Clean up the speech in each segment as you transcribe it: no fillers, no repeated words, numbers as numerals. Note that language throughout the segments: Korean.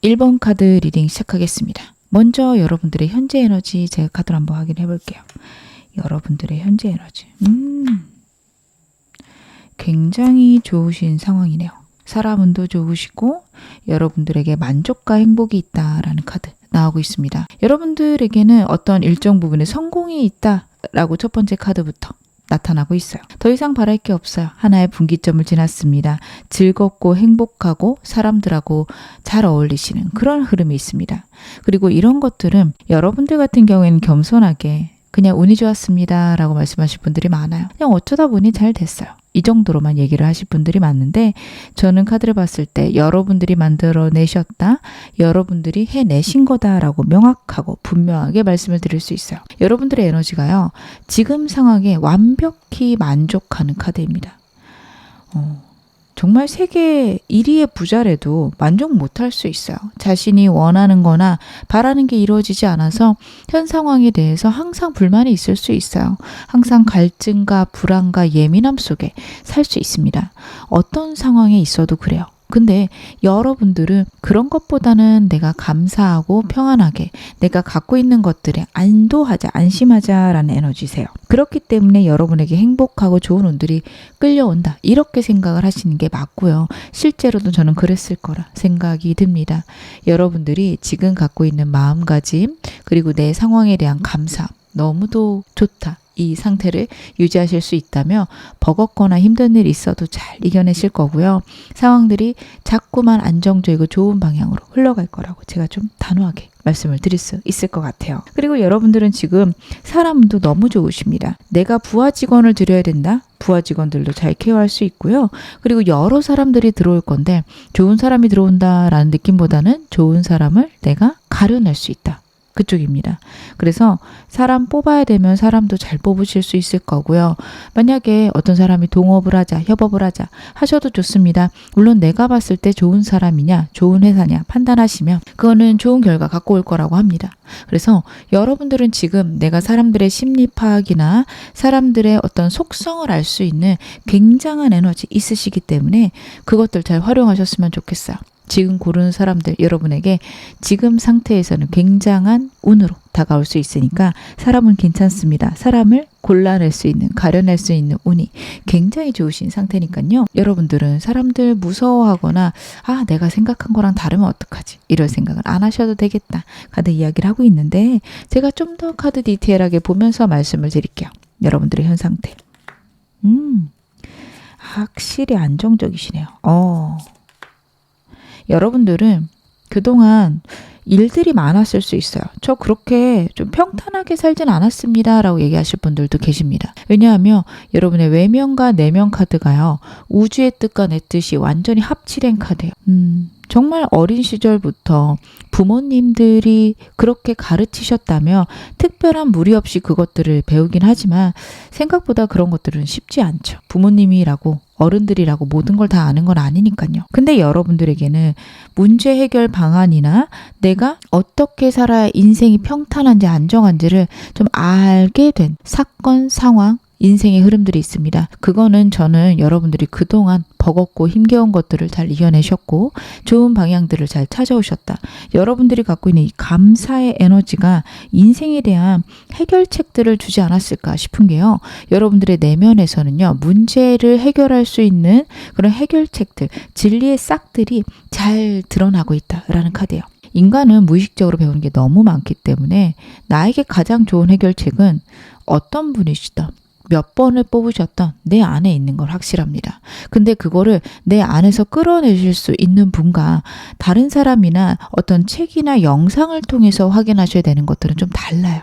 1번 카드 리딩 시작하겠습니다. 먼저 여러분들의 현재 에너지 제가 카드로 한번 확인해 볼게요. 여러분들의 현재 에너지. 굉장히 좋으신 상황이네요. 사람운도 좋으시고 여러분들에게 만족과 행복이 있다라는 카드 나오고 있습니다. 여러분들에게는 어떤 일정 부분에 성공이 있다라고 첫 번째 카드부터 나타나고 있어요. 더 이상 바랄 게 없어요. 하나의 분기점을 지났습니다. 즐겁고 행복하고 사람들하고 잘 어울리시는 그런 흐름이 있습니다. 그리고 이런 것들은 여러분들 같은 경우에는 겸손하게 그냥 운이 좋았습니다 라고 말씀하실 분들이 많아요. 그냥 어쩌다 보니 잘 됐어요. 이 정도로만 얘기를 하실 분들이 많은데, 저는 카드를 봤을 때 여러분들이 만들어내셨다, 여러분들이 해내신 거다라고 명확하고 분명하게 말씀을 드릴 수 있어요. 여러분들의 에너지가요, 지금 상황에 완벽히 만족하는 카드입니다. 정말 세계 1위의 부자라도 만족 못할 수 있어요. 자신이 원하는 거나 바라는 게 이루어지지 않아서 현 상황에 대해서 항상 불만이 있을 수 있어요. 항상 갈증과 불안과 예민함 속에 살 수 있습니다. 어떤 상황에 있어도 그래요. 근데 여러분들은 그런 것보다는 내가 감사하고 평안하게 내가 갖고 있는 것들에 안도하자, 안심하자라는 에너지세요. 그렇기 때문에 여러분에게 행복하고 좋은 운들이 끌려온다, 이렇게 생각을 하시는 게 맞고요. 실제로도 저는 그랬을 거라 생각이 듭니다. 여러분들이 지금 갖고 있는 마음가짐, 그리고 내 상황에 대한 감사, 너무도 좋다, 이 상태를 유지하실 수 있다면 버겁거나 힘든 일이 있어도 잘 이겨내실 거고요. 상황들이 자꾸만 안정적이고 좋은 방향으로 흘러갈 거라고 제가 좀 단호하게 말씀을 드릴 수 있을 것 같아요. 그리고 여러분들은 지금 사람도 너무 좋으십니다. 내가 부하 직원을 드려야 된다? 부하 직원들도 잘 케어할 수 있고요. 그리고 여러 사람들이 들어올 건데 좋은 사람이 들어온다라는 느낌보다는 좋은 사람을 내가 가려낼 수 있다, 그쪽입니다. 그래서 사람 뽑아야 되면 사람도 잘 뽑으실 수 있을 거고요. 만약에 어떤 사람이 동업을 하자, 협업을 하자 하셔도 좋습니다. 물론 내가 봤을 때 좋은 사람이냐, 좋은 회사냐 판단하시면 그거는 좋은 결과 갖고 올 거라고 합니다. 그래서 여러분들은 지금 내가 사람들의 심리 파악이나 사람들의 어떤 속성을 알 수 있는 굉장한 에너지 있으시기 때문에 그것들 잘 활용하셨으면 좋겠어요. 지금 고르는 사람들, 여러분에게 지금 상태에서는 굉장한 운으로 다가올 수 있으니까 사람은 괜찮습니다. 사람을 골라낼 수 있는, 가려낼 수 있는 운이 굉장히 좋으신 상태니까요. 여러분들은 사람들 무서워하거나 내가 생각한 거랑 다르면 어떡하지, 이럴 생각을 안 하셔도 되겠다, 카드 이야기를 하고 있는데, 제가 좀 더 카드 디테일하게 보면서 말씀을 드릴게요. 여러분들의 현 상태. 확실히 안정적이시네요. 여러분들은 그동안 일들이 많았을 수 있어요. 저 그렇게 좀 평탄하게 살진 않았습니다 라고 얘기하실 분들도 계십니다. 왜냐하면 여러분의 외면과 내면 카드가요, 우주의 뜻과 내 뜻이 완전히 합치된 카드예요. 정말 어린 시절부터 부모님들이 그렇게 가르치셨다며 특별한 무리 없이 그것들을 배우긴 하지만 생각보다 그런 것들은 쉽지 않죠. 부모님이라고, 어른들이라고 모든 걸 다 아는 건 아니니까요. 근데 여러분들에게는 문제 해결 방안이나 내가 어떻게 살아야 인생이 평탄한지 안정한지를 좀 알게 된 사건, 상황, 인생의 흐름들이 있습니다. 그거는 저는 여러분들이 그동안 버겁고 힘겨운 것들을 잘 이겨내셨고 좋은 방향들을 잘 찾아오셨다. 여러분들이 갖고 있는 이 감사의 에너지가 인생에 대한 해결책들을 주지 않았을까 싶은 게요. 여러분들의 내면에서는요, 문제를 해결할 수 있는 그런 해결책들, 진리의 싹들이 잘 드러나고 있다라는 카드예요. 인간은 무의식적으로 배우는 게 너무 많기 때문에 나에게 가장 좋은 해결책은 어떤 분이시든 몇 번을 뽑으셨던 내 안에 있는 걸 확실합니다. 근데 그거를 내 안에서 끌어내실 수 있는 분과 다른 사람이나 어떤 책이나 영상을 통해서 확인하셔야 되는 것들은 좀 달라요.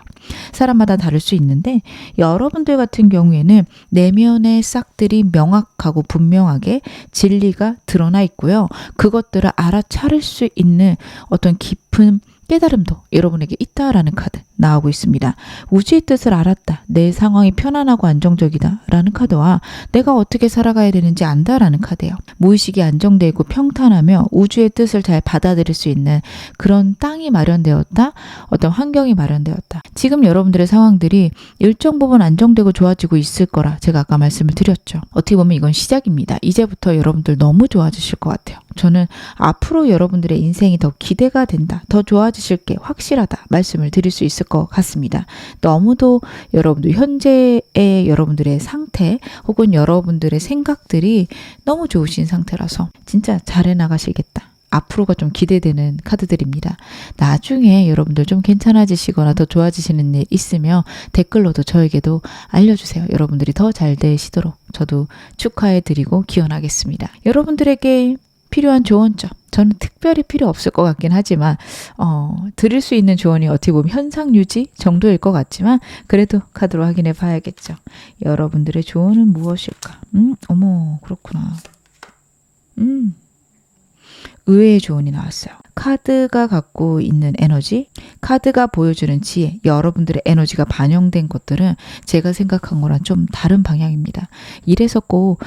사람마다 다를 수 있는데 여러분들 같은 경우에는 내면의 싹들이 명확하고 분명하게 진리가 드러나 있고요. 그것들을 알아차릴 수 있는 어떤 깊은 깨달음도 여러분에게 있다라는 카드 나오고 있습니다. 우주의 뜻을 알았다. 내 상황이 편안하고 안정적이다 라는 카드와 내가 어떻게 살아가야 되는지 안다라는 카드예요. 무의식이 안정되고 평탄하며 우주의 뜻을 잘 받아들일 수 있는 그런 땅이 마련되었다. 어떤 환경이 마련되었다. 지금 여러분들의 상황들이 일정 부분 안정되고 좋아지고 있을 거라 제가 아까 말씀을 드렸죠. 어떻게 보면 이건 시작입니다. 이제부터 여러분들 너무 좋아지실 것 같아요. 저는 앞으로 여러분들의 인생이 더 기대가 된다. 더 좋아지실 게 확실하다. 말씀을 드릴 수 있을 것 같습니다. 너무도 여러분들 현재의 여러분들의 상태 혹은 여러분들의 생각들이 너무 좋으신 상태라서 진짜 잘해 나가시겠다. 앞으로가 좀 기대되는 카드들입니다. 나중에 여러분들 좀 괜찮아지시거나 더 좋아지시는 일 있으면 댓글로도 저에게도 알려주세요. 여러분들이 더 잘 되시도록 저도 축하해드리고 기원하겠습니다. 여러분들에게 필요한 조언점, 저는 특별히 필요 없을 것 같긴 하지만 드릴 수 있는 조언이 어떻게 보면 현상 유지 정도일 것 같지만 그래도 카드로 확인해 봐야겠죠. 여러분들의 조언은 무엇일까? 어머 그렇구나. 의외의 조언이 나왔어요. 카드가 갖고 있는 에너지, 카드가 보여주는 지혜, 여러분들의 에너지가 반영된 것들은 제가 생각한 거랑 좀 다른 방향입니다. 이래서 꼭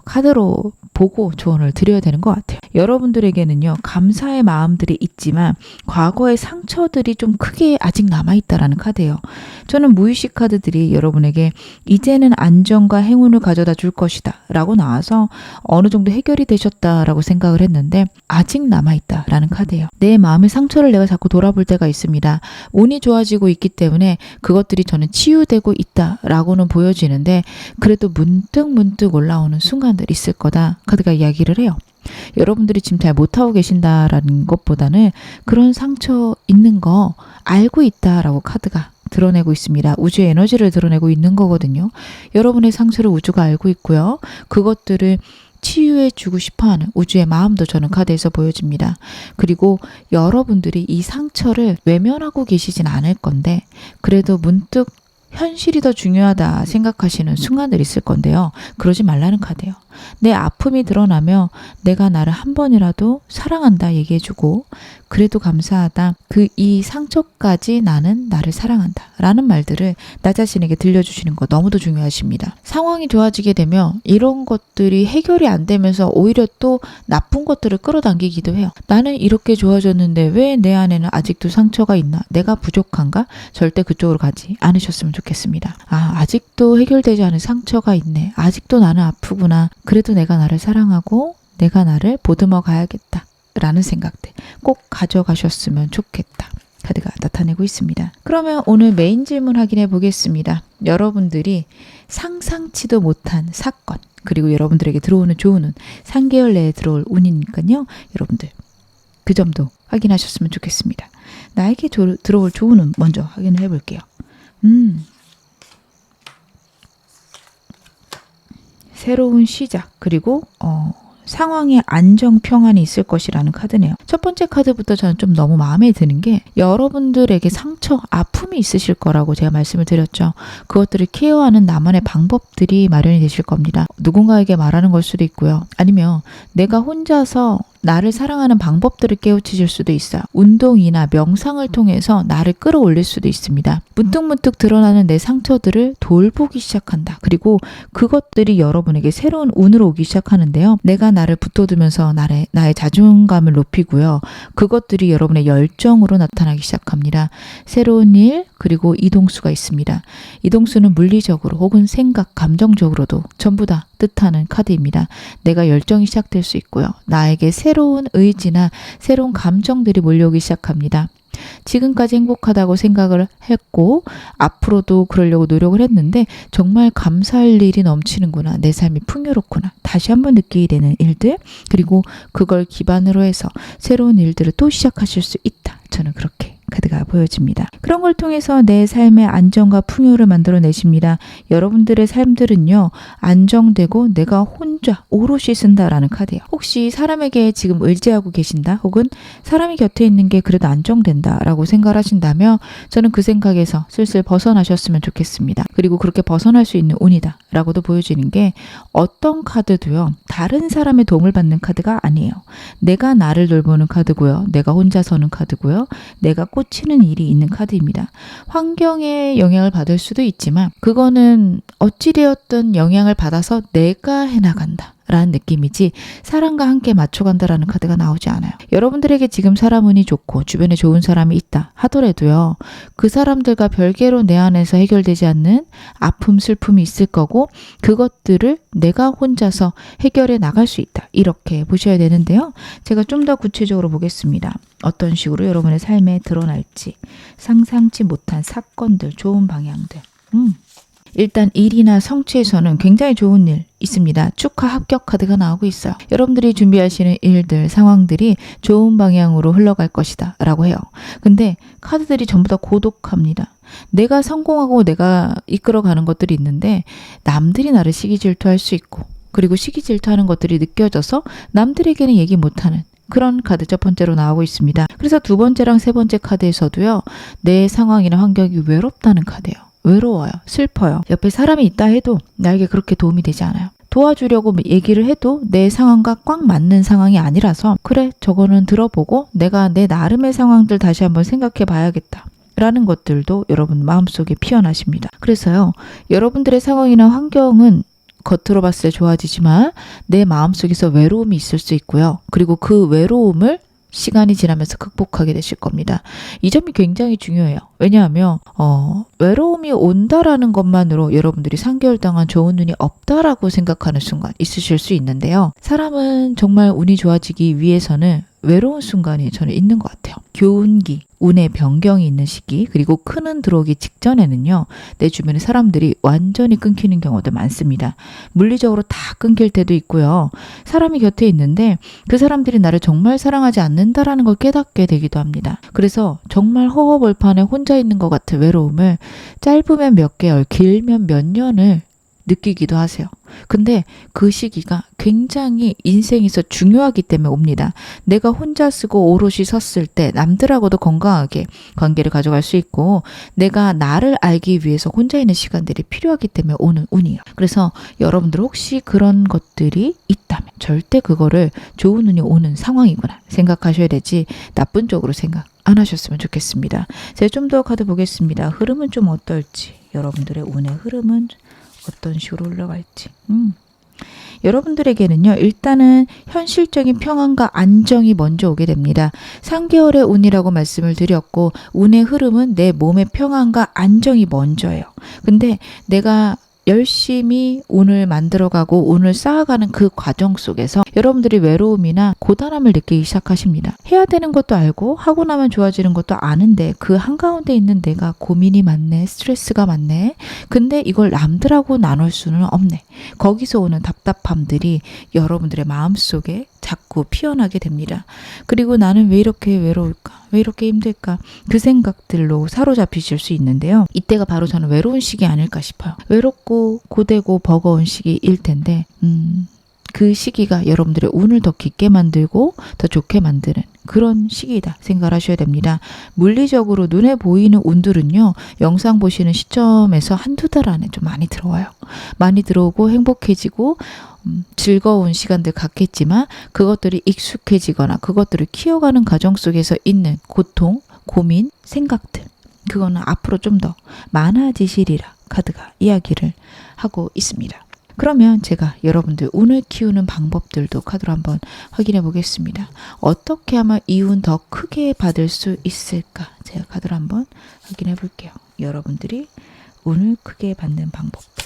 카드로 보고 조언을 드려야 되는 것 같아요. 여러분들에게는요, 감사의 마음들이 있지만 과거의 상처들이 좀 크게 아직 남아있다라는 카드예요. 저는 무의식 카드들이 여러분에게 이제는 안정과 행운을 가져다 줄 것이다 라고 나와서 어느 정도 해결이 되셨다라고 생각을 했는데 아직 남아있다라는 카드예요. 내 마음의 상처를 내가 자꾸 돌아볼 때가 있습니다. 운이 좋아지고 있기 때문에 그것들이 저는 치유되고 있다라고는 보여지는데 그래도 문득 올라오는 순간들이 있을 거다. 카드가 이야기를 해요. 여러분들이 지금 잘 못하고 계신다라는 것보다는 그런 상처 있는 거 알고 있다라고 카드가 드러내고 있습니다. 우주의 에너지를 드러내고 있는 거거든요. 여러분의 상처를 우주가 알고 있고요. 그것들을 치유해 주고 싶어하는 우주의 마음도 저는 카드에서 보여집니다. 그리고 여러분들이 이 상처를 외면하고 계시진 않을 건데 그래도 문득 현실이 더 중요하다 생각하시는 순간들이 있을 건데요. 그러지 말라는 카드예요. 내 아픔이 드러나며 내가 나를 한 번이라도 사랑한다 얘기해주고 그래도 감사하다. 이 상처까지 나는 나를 사랑한다 라는 말들을 나 자신에게 들려주시는 거 너무도 중요하십니다. 상황이 좋아지게 되면 이런 것들이 해결이 안 되면서 오히려 또 나쁜 것들을 끌어당기기도 해요. 나는 이렇게 좋아졌는데 왜 내 안에는 아직도 상처가 있나? 내가 부족한가? 절대 그쪽으로 가지 않으셨으면 좋겠습니다. 아직도 해결되지 않은 상처가 있네. 아직도 나는 아프구나. 그래도 내가 나를 사랑하고 내가 나를 보듬어 가야겠다 라는 생각들 꼭 가져가셨으면 좋겠다. 카드가 나타내고 있습니다. 그러면 오늘 메인 질문 확인해 보겠습니다. 여러분들이 상상치도 못한 사건 그리고 여러분들에게 들어오는 좋은 운 3개월 내에 들어올 운이니까요. 여러분들 그 점도 확인하셨으면 좋겠습니다. 나에게 들어올 좋은 운 먼저 확인을 해볼게요. 새로운 시작 그리고 상황에 안정 평안이 있을 것이라는 카드네요. 첫 번째 카드부터 저는 좀 너무 마음에 드는 게 여러분들에게 상처, 아픔이 있으실 거라고 제가 말씀을 드렸죠. 그것들을 케어하는 나만의 방법들이 마련이 되실 겁니다. 누군가에게 말하는 걸 수도 있고요. 아니면 내가 혼자서 나를 사랑하는 방법들을 깨우치실 수도 있어요. 운동이나 명상을 통해서 나를 끌어올릴 수도 있습니다. 문득 드러나는 내 상처들을 돌보기 시작한다. 그리고 그것들이 여러분에게 새로운 운으로 오기 시작하는데요. 내가 나를 붙돋으면서 나의 자존감을 높이고요. 그것들이 여러분의 열정으로 나타나기 시작합니다. 새로운 일 그리고 이동수가 있습니다. 이동수는 물리적으로 혹은 생각, 감정적으로도 전부 다 뜻하는 카드입니다. 내가 열정이 시작될 수 있고요. 나에게 새로운 의지나 새로운 감정들이 몰려오기 시작합니다. 지금까지 행복하다고 생각을 했고 앞으로도 그러려고 노력을 했는데 정말 감사할 일이 넘치는구나. 내 삶이 풍요롭구나. 다시 한번 느끼게 되는 일들 그리고 그걸 기반으로 해서 새로운 일들을 또 시작하실 수 있다. 저는 그렇게 카드가 보여집니다. 그런 걸 통해서 내 삶의 안정과 풍요를 만들어내십니다. 여러분들의 삶들은요. 안정되고 내가 혼자 오롯이 쓴다라는 카드예요. 혹시 사람에게 지금 의지하고 계신다 혹은 사람이 곁에 있는 게 그래도 안정된다라고 생각을 하신다면 저는 그 생각에서 슬슬 벗어나셨으면 좋겠습니다. 그리고 그렇게 벗어날 수 있는 운이다 라고도 보여지는 게 어떤 카드도요. 다른 사람의 도움을 받는 카드가 아니에요. 내가 나를 돌보는 카드고요. 내가 혼자 서는 카드고요. 내가 꽂히는 일이 있는 카드입니다. 환경에 영향을 받을 수도 있지만 그거는 어찌되었든 영향을 받아서 내가 해나간다 라는 느낌이지 사람과 함께 맞춰간다라는 카드가 나오지 않아요. 여러분들에게 지금 사람 운이 좋고 주변에 좋은 사람이 있다 하더라도요. 그 사람들과 별개로 내 안에서 해결되지 않는 아픔, 슬픔이 있을 거고 그것들을 내가 혼자서 해결해 나갈 수 있다. 이렇게 보셔야 되는데요. 제가 좀 더 구체적으로 보겠습니다. 어떤 식으로 여러분의 삶에 드러날지 상상치 못한 사건들, 좋은 방향들. 일단 일이나 성취에서는 굉장히 좋은 일 있습니다. 축하 합격 카드가 나오고 있어요. 여러분들이 준비하시는 일들, 상황들이 좋은 방향으로 흘러갈 것이다 라고 해요. 근데 카드들이 전부 다 고독합니다. 내가 성공하고 내가 이끌어가는 것들이 있는데 남들이 나를 시기 질투할 수 있고 그리고 시기 질투하는 것들이 느껴져서 남들에게는 얘기 못하는 그런 카드 첫 번째로 나오고 있습니다. 그래서 두 번째랑 세 번째 카드에서도요. 내 상황이나 환경이 외롭다는 카드예요. 외로워요. 슬퍼요. 옆에 사람이 있다 해도 나에게 그렇게 도움이 되지 않아요. 도와주려고 얘기를 해도 내 상황과 꽉 맞는 상황이 아니라서 그래 저거는 들어보고 내가 내 나름의 상황들 다시 한번 생각해 봐야겠다. 라는 것들도 여러분 마음속에 피어나십니다. 그래서요. 여러분들의 상황이나 환경은 겉으로 봤을 때 좋아지지만 내 마음속에서 외로움이 있을 수 있고요. 그리고 그 외로움을 시간이 지나면서 극복하게 되실 겁니다. 이 점이 굉장히 중요해요. 왜냐하면 외로움이 온다라는 것만으로 여러분들이 3개월 동안 좋은 운이 없다라고 생각하는 순간 있으실 수 있는데요. 사람은 정말 운이 좋아지기 위해서는 외로운 순간이 저는 있는 것 같아요. 교운기, 운의 변경이 있는 시기, 그리고 큰 운 들어오기 직전에는요. 내 주변의 사람들이 완전히 끊기는 경우도 많습니다. 물리적으로 다 끊길 때도 있고요. 사람이 곁에 있는데 그 사람들이 나를 정말 사랑하지 않는다라는 걸 깨닫게 되기도 합니다. 그래서 정말 허허벌판에 혼자 있는 것 같은 외로움을 짧으면 몇 개월, 길면 몇 년을 느끼기도 하세요. 근데 그 시기가 굉장히 인생에서 중요하기 때문에 옵니다. 내가 혼자 쓰고 오롯이 섰을 때 남들하고도 건강하게 관계를 가져갈 수 있고 내가 나를 알기 위해서 혼자 있는 시간들이 필요하기 때문에 오는 운이에요. 그래서 여러분들 혹시 그런 것들이 있다면 절대 그거를 좋은 운이 오는 상황이구나 생각하셔야 되지 나쁜 쪽으로 생각 안 하셨으면 좋겠습니다. 제가 좀 더 카드 보겠습니다. 흐름은 좀 어떨지 여러분들의 운의 흐름은 어떤 식으로 흘러갈지. 여러분들에게는요. 일단은 현실적인 평안과 안정이 먼저 오게 됩니다. 3개월의 운이라고 말씀을 드렸고 운의 흐름은 내 몸의 평안과 안정이 먼저예요. 근데 내가 열심히 운을 만들어가고 운을 쌓아가는 그 과정 속에서 여러분들이 외로움이나 고단함을 느끼기 시작하십니다. 해야 되는 것도 알고 하고 나면 좋아지는 것도 아는데 그 한가운데 있는 내가 고민이 많네, 스트레스가 많네. 근데 이걸 남들하고 나눌 수는 없네. 거기서 오는 답답함들이 여러분들의 마음속에 자꾸 피어나게 됩니다. 그리고 나는 왜 이렇게 외로울까? 왜 이렇게 힘들까? 그 생각들로 사로잡히실 수 있는데요. 이때가 바로 저는 외로운 시기 아닐까 싶어요. 외롭고 고되고 버거운 시기일 텐데 그 시기가 여러분들의 운을 더 깊게 만들고 더 좋게 만드는 그런 시기이다 생각을 하셔야 됩니다. 물리적으로 눈에 보이는 운들은요. 영상 보시는 시점에서 한두 달 안에 좀 많이 들어와요. 많이 들어오고 행복해지고 즐거운 시간들 갖겠지만 그것들이 익숙해지거나 그것들을 키워가는 과정 속에서 있는 고통, 고민, 생각들 그거는 앞으로 좀 더 많아지시리라 카드가 이야기를 하고 있습니다. 그러면 제가 여러분들 운을 키우는 방법들도 카드로 한번 확인해 보겠습니다. 어떻게 하면 이 운 더 크게 받을 수 있을까? 제가 카드로 한번 확인해 볼게요. 여러분들이 운을 크게 받는 방법들.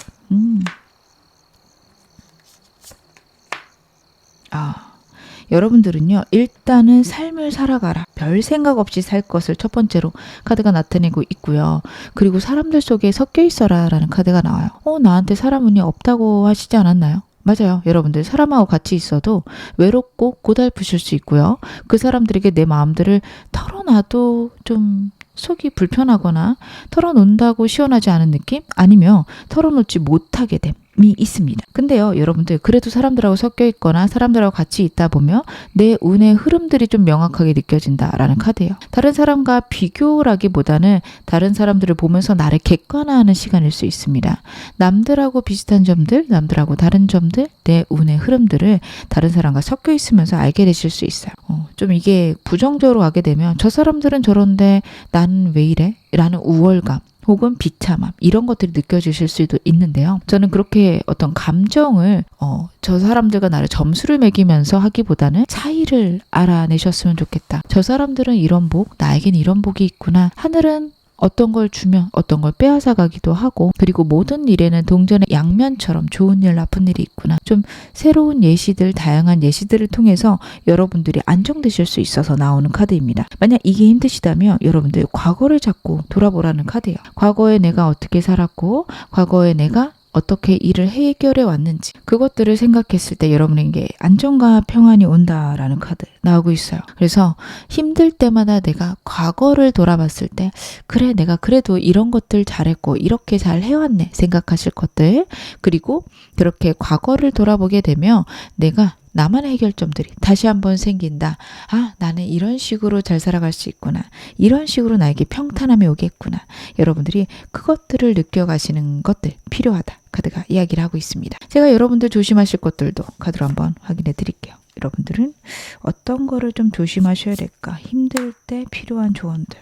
여러분들은요. 일단은 삶을 살아가라. 별 생각 없이 살 것을 첫 번째로 카드가 나타내고 있고요. 그리고 사람들 속에 섞여 있어라 라는 카드가 나와요. 나한테 사람 운이 없다고 하시지 않았나요? 맞아요. 여러분들 사람하고 같이 있어도 외롭고 고달프실 수 있고요. 그 사람들에게 내 마음들을 털어놔도 좀 속이 불편하거나 털어놓는다고 시원하지 않은 느낌? 아니면 털어놓지 못하게 됨. 이 있습니다. 근데요, 여러분들 그래도 사람들하고 섞여 있거나 사람들하고 같이 있다 보면 내 운의 흐름들이 좀 명확하게 느껴진다라는 카드예요. 다른 사람과 비교라기보다는 다른 사람들을 보면서 나를 객관화하는 시간일 수 있습니다. 남들하고 비슷한 점들, 남들하고 다른 점들, 내 운의 흐름들을 다른 사람과 섞여 있으면서 알게 되실 수 있어요. 좀 이게 부정적으로 가게 되면 저 사람들은 저런데 나는 왜 이래? 라는 우월감. 혹은 비참함 이런 것들이 느껴지실 수도 있는데요. 저는 그렇게 어떤 감정을 저 사람들과 나를 점수를 매기면서 하기보다는 차이를 알아내셨으면 좋겠다. 저 사람들은 이런 복, 나에겐 이런 복이 있구나. 하늘은 어떤 걸 주면 어떤 걸 빼앗아 가기도 하고, 그리고 모든 일에는 동전의 양면처럼 좋은 일, 나쁜 일이 있구나. 좀 새로운 예시들, 다양한 예시들을 통해서 여러분들이 안정되실 수 있어서 나오는 카드입니다. 만약 이게 힘드시다면 여러분들 과거를 자꾸 돌아보라는 카드예요. 과거에 내가 어떻게 살았고, 과거에 내가 어떻게 일을 해결해 왔는지 그것들을 생각했을 때 여러분에게 안정과 평안이 온다라는 카드 나오고 있어요. 그래서 힘들 때마다 내가 과거를 돌아봤을 때 그래 내가 그래도 이런 것들 잘했고 이렇게 잘 해왔네 생각하실 것들, 그리고 그렇게 과거를 돌아보게 되면 내가 나만의 해결점들이 다시 한번 생긴다. 아, 나는 이런 식으로 잘 살아갈 수 있구나. 이런 식으로 나에게 평탄함이 오겠구나. 여러분들이 그것들을 느껴가시는 것들 필요하다. 카드가 이야기를 하고 있습니다. 제가 여러분들 조심하실 것들도 카드로 한번 확인해 드릴게요. 여러분들은 어떤 거를 좀 조심하셔야 될까? 힘들 때 필요한 조언들.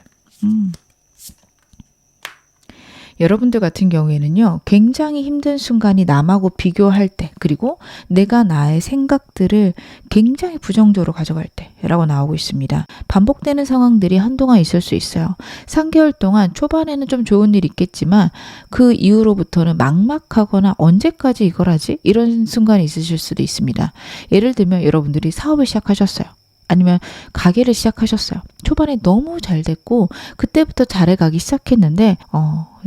여러분들 같은 경우에는요, 굉장히 힘든 순간이 남하고 비교할 때, 그리고 내가 나의 생각들을 굉장히 부정적으로 가져갈 때라고 나오고 있습니다. 반복되는 상황들이 한동안 있을 수 있어요. 3개월 동안 초반에는 좀 좋은 일이 있겠지만 그 이후로부터는 막막하거나 언제까지 이걸 하지? 이런 순간이 있으실 수도 있습니다. 예를 들면 여러분들이 사업을 시작하셨어요. 아니면 가게를 시작하셨어요. 초반에 너무 잘 됐고 그때부터 잘해가기 시작했는데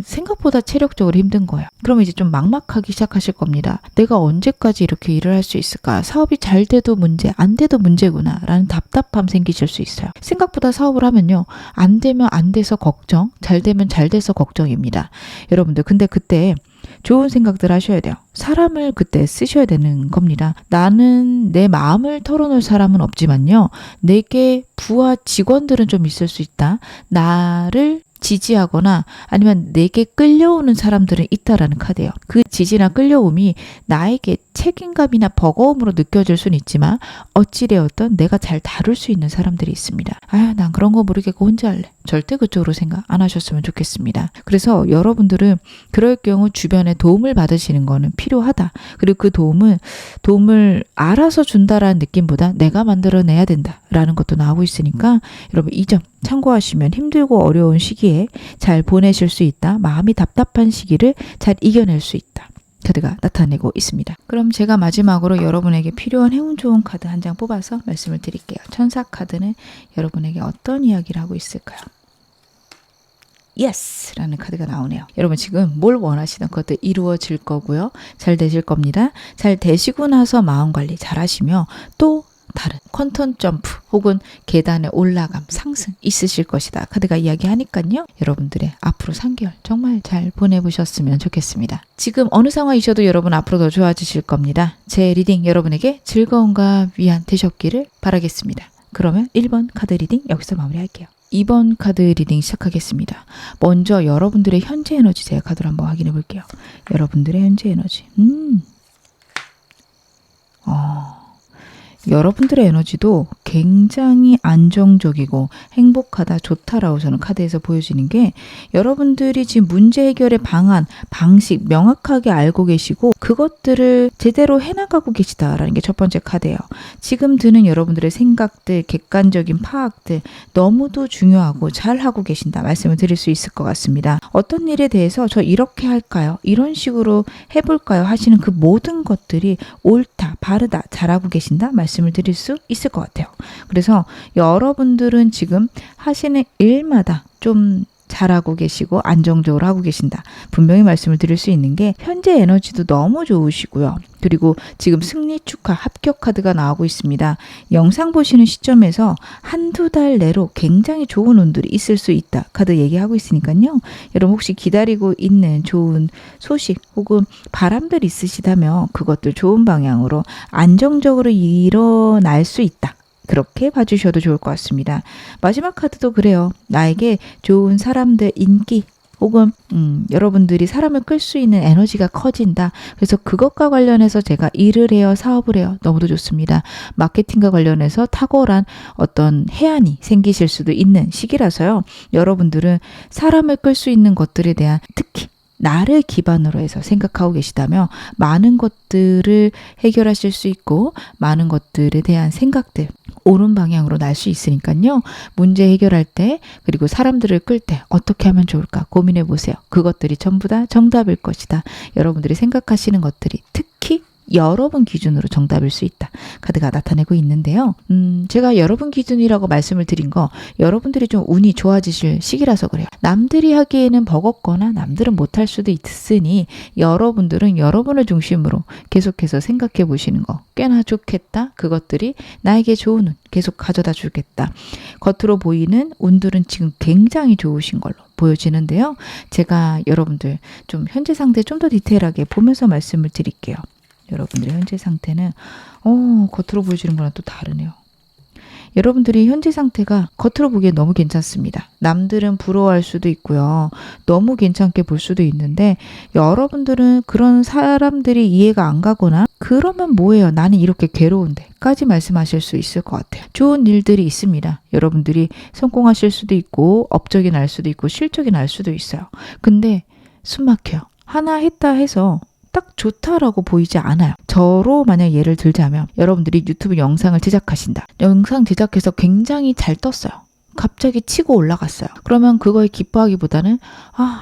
생각보다 체력적으로 힘든 거예요. 그럼 이제 좀 막막하기 시작하실 겁니다. 내가 언제까지 이렇게 일을 할 수 있을까? 사업이 잘 돼도 문제, 안 돼도 문제구나 라는 답답함 생기실 수 있어요. 생각보다 사업을 하면요, 안 되면 안 돼서 걱정, 잘 되면 잘 돼서 걱정입니다. 여러분들 근데 그때 좋은 생각들 하셔야 돼요. 사람을 그때 쓰셔야 되는 겁니다. 나는 내 마음을 털어놓을 사람은 없지만요, 내게 부하 직원들은 좀 있을 수 있다. 나를 지지하거나 아니면 내게 끌려오는 사람들은 있다라는 카드예요. 그 지지나 끌려옴이 나에게 책임감이나 버거움으로 느껴질 수는 있지만 어찌되었든 내가 잘 다룰 수 있는 사람들이 있습니다. 아유, 난 그런 거 모르겠고 혼자 할래. 절대 그쪽으로 생각 안 하셨으면 좋겠습니다. 그래서 여러분들은 그럴 경우 주변에 도움을 받으시는 거는 필요하다. 그리고 그 도움을 알아서 준다라는 느낌보다 내가 만들어내야 된다라는 것도 나오고 있으니까 여러분 이 점 참고하시면 힘들고 어려운 시기에 잘 보내실 수 있다. 마음이 답답한 시기를 잘 이겨낼 수 있다. 카드가 나타내고 있습니다. 그럼 제가 마지막으로 여러분에게 필요한 행운 좋은 카드 한 장 뽑아서 말씀을 드릴게요. 천사 카드는 여러분에게 어떤 이야기를 하고 있을까요? 예스! 라는 카드가 나오네요. 여러분 지금 뭘 원하시는 것도 이루어질 거고요. 잘 되실 겁니다. 잘 되시고 나서 마음관리 잘 하시며 또 다른 퀀텀 점프 혹은 계단의 올라감, 상승 있으실 것이다. 카드가 이야기하니까요. 여러분들의 앞으로 3개월 정말 잘 보내보셨으면 좋겠습니다. 지금 어느 상황이셔도 여러분 앞으로 더 좋아지실 겁니다. 제 리딩 여러분에게 즐거움과 위안 되셨기를 바라겠습니다. 그러면 1번 카드 리딩 여기서 마무리할게요. 2번 카드 리딩 시작하겠습니다. 먼저 여러분들의 현재 에너지 제가 카드를 한번 확인해 볼게요. 여러분들의 현재 에너지. 여러분들의 에너지도 굉장히 안정적이고 행복하다, 좋다라고 저는 카드에서 보여지는 게, 여러분들이 지금 문제 해결의 방안, 방식 명확하게 알고 계시고 그것들을 제대로 해나가고 계시다라는 게 첫 번째 카드예요. 지금 드는 여러분들의 생각들, 객관적인 파악들 너무도 중요하고 잘하고 계신다 말씀을 드릴 수 있을 것 같습니다. 어떤 일에 대해서 저 이렇게 할까요? 이런 식으로 해볼까요? 하시는 그 모든 것들이 옳다, 바르다, 잘하고 계신다 말씀을 드릴 수 있을 것 같아요. 그래서 여러분들은 지금 하시는 일마다 좀 잘하고 계시고 안정적으로 하고 계신다. 분명히 말씀을 드릴 수 있는 게 현재 에너지도 너무 좋으시고요. 그리고 지금 승리 축하 합격 카드가 나오고 있습니다. 영상 보시는 시점에서 한두 달 내로 굉장히 좋은 운들이 있을 수 있다. 카드 얘기하고 있으니까요. 여러분 혹시 기다리고 있는 좋은 소식 혹은 바람들 있으시다면 그것들 좋은 방향으로 안정적으로 일어날 수 있다. 그렇게 봐주셔도 좋을 것 같습니다. 마지막 카드도 그래요. 나에게 좋은 사람들 인기, 혹은 여러분들이 사람을 끌 수 있는 에너지가 커진다. 그래서 그것과 관련해서 제가 일을 해요, 사업을 해요. 너무도 좋습니다. 마케팅과 관련해서 탁월한 어떤 해안이 생기실 수도 있는 시기라서요. 여러분들은 사람을 끌 수 있는 것들에 대한, 특히 나를 기반으로 해서 생각하고 계시다면 많은 것들을 해결하실 수 있고 많은 것들에 대한 생각들 옳은 방향으로 날 수 있으니까요. 문제 해결할 때 그리고 사람들을 끌 때 어떻게 하면 좋을까 고민해 보세요. 그것들이 전부 다 정답일 것이다. 여러분들이 생각하시는 것들이 특히 여러분 기준으로 정답일 수 있다. 카드가 나타내고 있는데요. 제가 여러분 기준이라고 말씀을 드린 거 여러분들이 좀 운이 좋아지실 시기라서 그래요. 남들이 하기에는 버겁거나 남들은 못할 수도 있으니 여러분들은 여러분을 중심으로 계속해서 생각해 보시는 거 꽤나 좋겠다. 그것들이 나에게 좋은 운 계속 가져다 주겠다. 겉으로 보이는 운들은 지금 굉장히 좋으신 걸로 보여지는데요. 제가 여러분들 좀 현재 상태 좀 더 디테일하게 보면서 말씀을 드릴게요. 여러분들의 현재 상태는 겉으로 보여지는 거랑 또 다르네요. 여러분들이 현재 상태가 겉으로 보기에 너무 괜찮습니다. 남들은 부러워할 수도 있고요. 너무 괜찮게 볼 수도 있는데 여러분들은 그런 사람들이 이해가 안 가거나 그러면 뭐예요? 나는 이렇게 괴로운데 까지 말씀하실 수 있을 것 같아요. 좋은 일들이 있습니다. 여러분들이 성공하실 수도 있고 업적이 날 수도 있고 실적이 날 수도 있어요. 근데 숨 막혀요. 하나 했다 해서 딱 좋다라고 보이지 않아요. 저로 만약 예를 들자면 여러분들이 유튜브 영상을 제작하신다. 영상 제작해서 굉장히 잘 떴어요. 갑자기 치고 올라갔어요. 그러면 그거에 기뻐하기보다는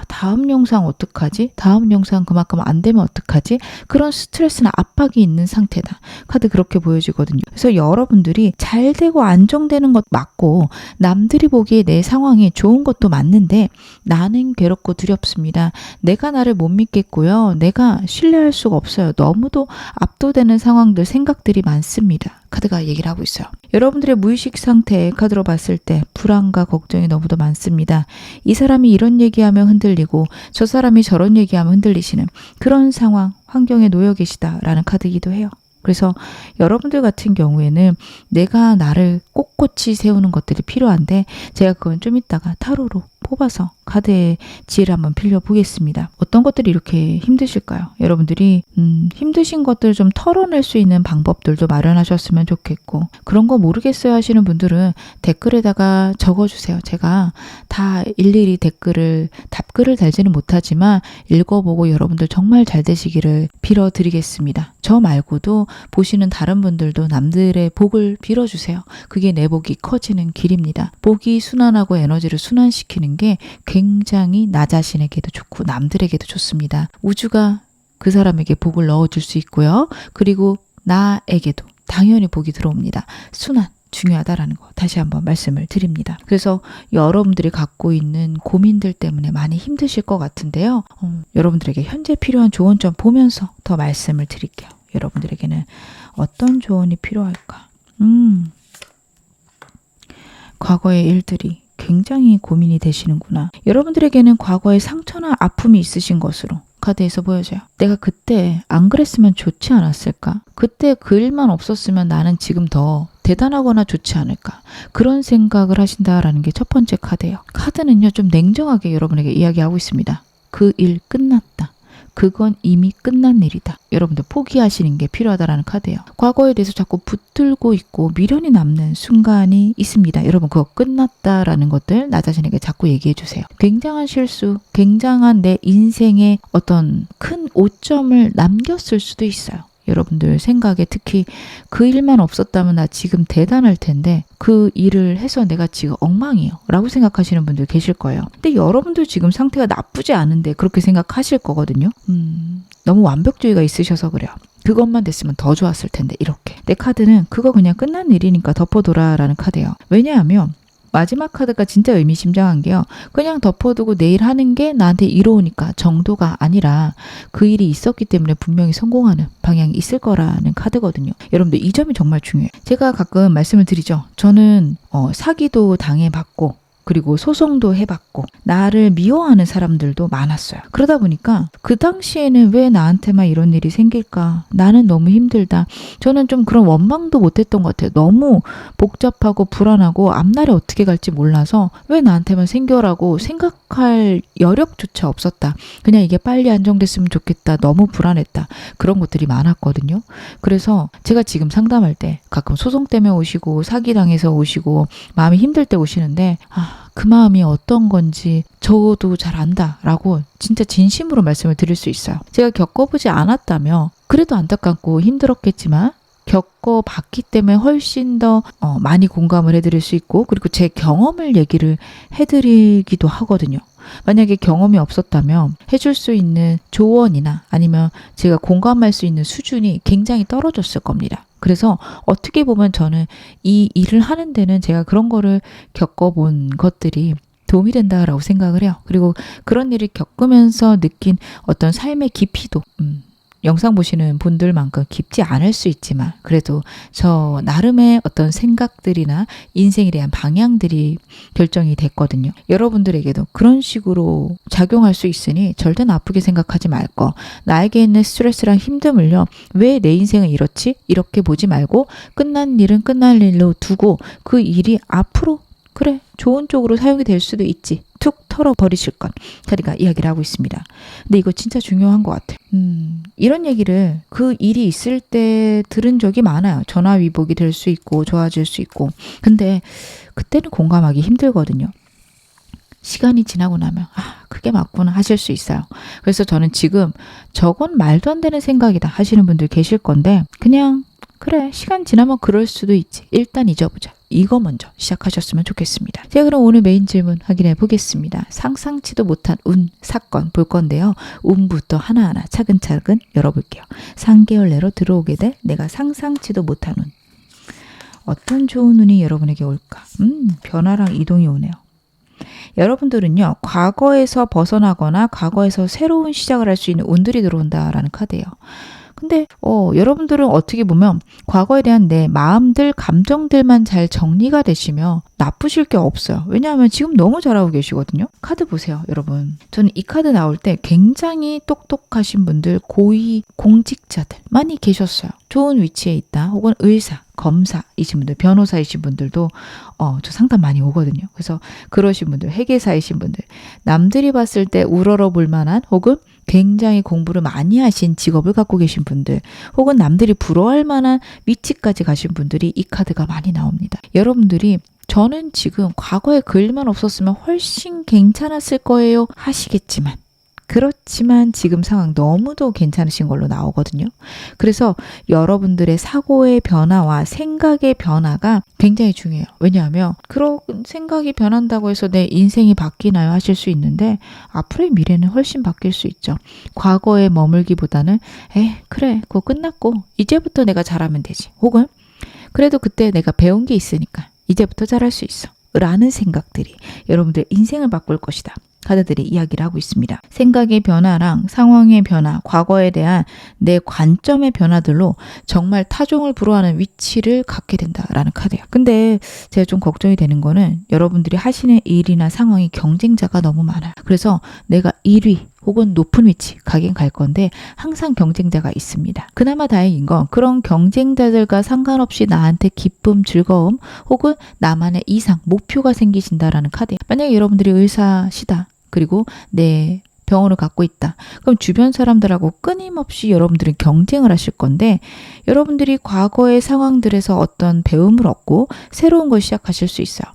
다음 영상 어떡하지? 다음 영상 그만큼 안 되면 어떡하지? 그런 스트레스나 압박이 있는 상태다. 카드 그렇게 보여지거든요. 그래서 여러분들이 잘 되고 안정되는 것 맞고 남들이 보기에 내 상황이 좋은 것도 맞는데 나는 괴롭고 두렵습니다. 내가 나를 못 믿겠고요. 내가 신뢰할 수가 없어요. 너무도 압도되는 상황들, 생각들이 많습니다. 카드가 얘기를 하고 있어요. 여러분들의 무의식 상태의 카드로 봤을 때 불안과 걱정이 너무도 많습니다. 이 사람이 이런 얘기하면 흔들리고 저 사람이 저런 얘기하면 흔들리시는 그런 상황, 환경에 놓여 계시다라는 카드이기도 해요. 그래서 여러분들 같은 경우에는 내가 나를 꼿꼿이 세우는 것들이 필요한데 제가 그건 좀 이따가 타로로 뽑아서 카드의 지혜를 한번 빌려보겠습니다. 어떤 것들이 이렇게 힘드실까요? 여러분들이 힘드신 것들 좀 털어낼 수 있는 방법들도 마련하셨으면 좋겠고 그런 거 모르겠어요 하시는 분들은 댓글에다가 적어주세요. 제가 다 일일이 답글을 달지는 못하지만 읽어보고 여러분들 정말 잘 되시기를 빌어드리겠습니다. 저 말고도 보시는 다른 분들도 남들의 복을 빌어주세요. 그게 내 복이 커지는 길입니다. 복이 순환하고 에너지를 순환시키는 게 굉장히 나 자신에게도 좋고 남들에게도 좋습니다. 우주가 그 사람에게 복을 넣어줄 수 있고요. 그리고 나에게도 당연히 복이 들어옵니다. 순환 중요하다라는 거 다시 한번 말씀을 드립니다. 그래서 여러분들이 갖고 있는 고민들 때문에 많이 힘드실 것 같은데요. 여러분들에게 현재 필요한 조언 좀 보면서 더 말씀을 드릴게요. 여러분들에게는 어떤 조언이 필요할까? 과거의 일들이 굉장히 고민이 되시는구나. 여러분들에게는 과거의 상처나 아픔이 있으신 것으로 카드에서 보여져요. 내가 그때 안 그랬으면 좋지 않았을까? 그때 그 일만 없었으면 나는 지금 더 대단하거나 좋지 않을까? 그런 생각을 하신다라는 게 첫 번째 카드예요. 카드는요, 좀 냉정하게 여러분에게 이야기하고 있습니다. 그 일 끝났다. 그건 이미 끝난 일이다. 여러분들 포기하시는 게 필요하다라는 카드예요. 과거에 대해서 자꾸 붙들고 있고 미련이 남는 순간이 있습니다. 여러분 그거 끝났다라는 것들 나 자신에게 자꾸 얘기해 주세요. 굉장한 실수, 굉장한 내 인생의 어떤 큰 오점을 남겼을 수도 있어요. 여러분들 생각에 특히 그 일만 없었다면 나 지금 대단할 텐데 그 일을 해서 내가 지금 엉망이에요 라고 생각하시는 분들 계실 거예요. 근데 여러분들 지금 상태가 나쁘지 않은데 그렇게 생각하실 거거든요. 너무 완벽주의가 있으셔서 그래요. 그것만 됐으면 더 좋았을 텐데 이렇게. 내 카드는 그거 그냥 끝난 일이니까 덮어둬라 라는 카드예요. 왜냐하면 마지막 카드가 진짜 의미심장한 게요. 그냥 덮어두고 내일 하는 게 나한테 이로우니까 정도가 아니라 그 일이 있었기 때문에 분명히 성공하는 방향이 있을 거라는 카드거든요. 여러분들 이 점이 정말 중요해요. 제가 가끔 말씀을 드리죠. 저는 사기도 당해봤고 그리고 소송도 해봤고 나를 미워하는 사람들도 많았어요. 그러다 보니까 그 당시에는 왜 나한테만 이런 일이 생길까? 나는 너무 힘들다. 저는 좀 그런 원망도 못했던 것 같아요. 너무 복잡하고 불안하고 앞날에 어떻게 갈지 몰라서 왜 나한테만 생겨라고 생각할 여력조차 없었다. 그냥 이게 빨리 안정됐으면 좋겠다. 너무 불안했다. 그런 것들이 많았거든요. 그래서 제가 지금 상담할 때 가끔 소송 때문에 오시고 사기당해서 오시고 마음이 힘들 때 오시는데 그 마음이 어떤 건지 저도 잘 안다라고 진짜 진심으로 말씀을 드릴 수 있어요. 제가 겪어보지 않았다며 그래도 안타깝고 힘들었겠지만 겪어봤기 때문에 훨씬 더 많이 공감을 해드릴 수 있고 그리고 제 경험을 얘기를 해드리기도 하거든요. 만약에 경험이 없었다면 해줄 수 있는 조언이나 아니면 제가 공감할 수 있는 수준이 굉장히 떨어졌을 겁니다. 그래서 어떻게 보면 저는 이 일을 하는 데는 제가 그런 거를 겪어본 것들이 도움이 된다라고 생각을 해요. 그리고 그런 일을 겪으면서 느낀 어떤 삶의 깊이도 영상 보시는 분들만큼 깊지 않을 수 있지만 그래도 저 나름의 어떤 생각들이나 인생에 대한 방향들이 결정이 됐거든요. 여러분들에게도 그런 식으로 작용할 수 있으니 절대 나쁘게 생각하지 말 거. 나에게 있는 스트레스랑 힘듦을요. 왜 내 인생은 이렇지? 이렇게 보지 말고 끝난 일은 끝난 일로 두고 그 일이 앞으로 그래 좋은 쪽으로 사용이 될 수도 있지. 툭 털어버리실 건. 자리가 이야기를 하고 있습니다. 근데 이거 진짜 중요한 것 같아요. 이런 얘기를 그 일이 있을 때 들은 적이 많아요. 전화위복이 될 수 있고 좋아질 수 있고. 근데 그때는 공감하기 힘들거든요. 시간이 지나고 나면 그게 맞구나 하실 수 있어요. 그래서 저는 지금 저건 말도 안 되는 생각이다 하시는 분들 계실 건데 그냥 그래 시간 지나면 그럴 수도 있지. 일단 잊어보자. 이거 먼저 시작하셨으면 좋겠습니다. 제가 그럼 오늘 메인 질문 확인해 보겠습니다. 상상치도 못한 운, 사건 볼 건데요. 운부터 하나하나 차근차근 열어볼게요. 3개월 내로 들어오게 될 내가 상상치도 못한 운. 어떤 좋은 운이 여러분에게 올까? 변화랑 이동이 오네요. 여러분들은요. 과거에서 벗어나거나 과거에서 새로운 시작을 할 수 있는 운들이 들어온다라는 카드예요. 근데 여러분들은 어떻게 보면 과거에 대한 내 마음들, 감정들만 잘 정리가 되시면 나쁘실 게 없어요. 왜냐하면 지금 너무 잘하고 계시거든요. 카드 보세요, 여러분. 저는 이 카드 나올 때 굉장히 똑똑하신 분들, 고위 공직자들 많이 계셨어요. 좋은 위치에 있다. 혹은 의사, 검사이신 분들, 변호사이신 분들도 저 상담 많이 오거든요. 그래서 그러신 분들, 회계사이신 분들, 남들이 봤을 때 우러러 볼 만한 혹은 굉장히 공부를 많이 하신 직업을 갖고 계신 분들 혹은 남들이 부러워할 만한 위치까지 가신 분들이 이 카드가 많이 나옵니다. 여러분들이 저는 지금 과거에 그 일만 없었으면 훨씬 괜찮았을 거예요 하시겠지만 그렇지만 지금 상황 너무도 괜찮으신 걸로 나오거든요. 그래서 여러분들의 사고의 변화와 생각의 변화가 굉장히 중요해요. 왜냐하면 그런 생각이 변한다고 해서 내 인생이 바뀌나요 하실 수 있는데 앞으로의 미래는 훨씬 바뀔 수 있죠. 과거에 머물기보다는 그래 그거 끝났고 이제부터 내가 잘하면 되지. 혹은 그래도 그때 내가 배운 게 있으니까 이제부터 잘할 수 있어. 라는 생각들이 여러분들 인생을 바꿀 것이다. 카드들이 이야기를 하고 있습니다. 생각의 변화랑 상황의 변화, 과거에 대한 내 관점의 변화들로 정말 타종을 불허하는 위치를 갖게 된다라는 카드예요. 근데 제가 좀 걱정이 되는 거는 여러분들이 하시는 일이나 상황이 경쟁자가 너무 많아요. 그래서 내가 1위 혹은 높은 위치 가긴 갈 건데 항상 경쟁자가 있습니다. 그나마 다행인 건 그런 경쟁자들과 상관없이 나한테 기쁨, 즐거움 혹은 나만의 이상, 목표가 생기신다라는 카드예요. 만약에 여러분들이 의사시다. 그리고 내 병원을 갖고 있다. 그럼 주변 사람들하고 끊임없이 여러분들은 경쟁을 하실 건데 여러분들이 과거의 상황들에서 어떤 배움을 얻고 새로운 걸 시작하실 수 있어요.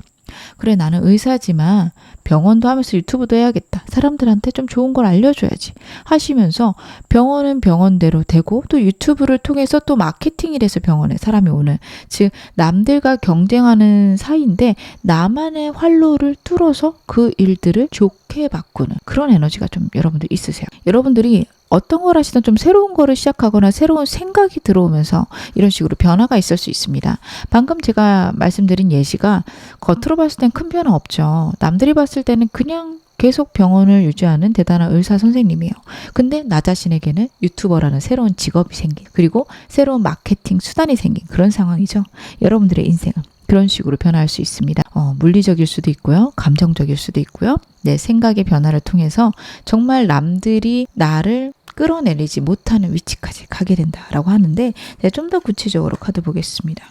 그래 나는 의사지만 병원도 하면서 유튜브도 해야겠다. 사람들한테 좀 좋은 걸 알려줘야지 하시면서 병원은 병원대로 되고 또 유튜브를 통해서 또 마케팅이 돼서 병원에 사람이 오는 즉 남들과 경쟁하는 사이인데 나만의 활로를 뚫어서 그 일들을 좋게 바꾸는 그런 에너지가 좀 여러분들 있으세요. 여러분들이 어떤 걸 하시든 좀 새로운 거를 시작하거나 새로운 생각이 들어오면서 이런 식으로 변화가 있을 수 있습니다. 방금 제가 말씀드린 예시가 겉으로 봤을 땐 큰 변화 없죠. 남들이 봤을 때는 그냥 계속 병원을 유지하는 대단한 의사 선생님이에요. 근데 나 자신에게는 유튜버라는 새로운 직업이 생긴 그리고 새로운 마케팅 수단이 생긴 그런 상황이죠. 여러분들의 인생은 그런 식으로 변화할 수 있습니다. 물리적일 수도 있고요. 감정적일 수도 있고요. 내 생각의 변화를 통해서 정말 남들이 나를 끌어내리지 못하는 위치까지 가게 된다라고 하는데, 좀 더 구체적으로 카드 보겠습니다.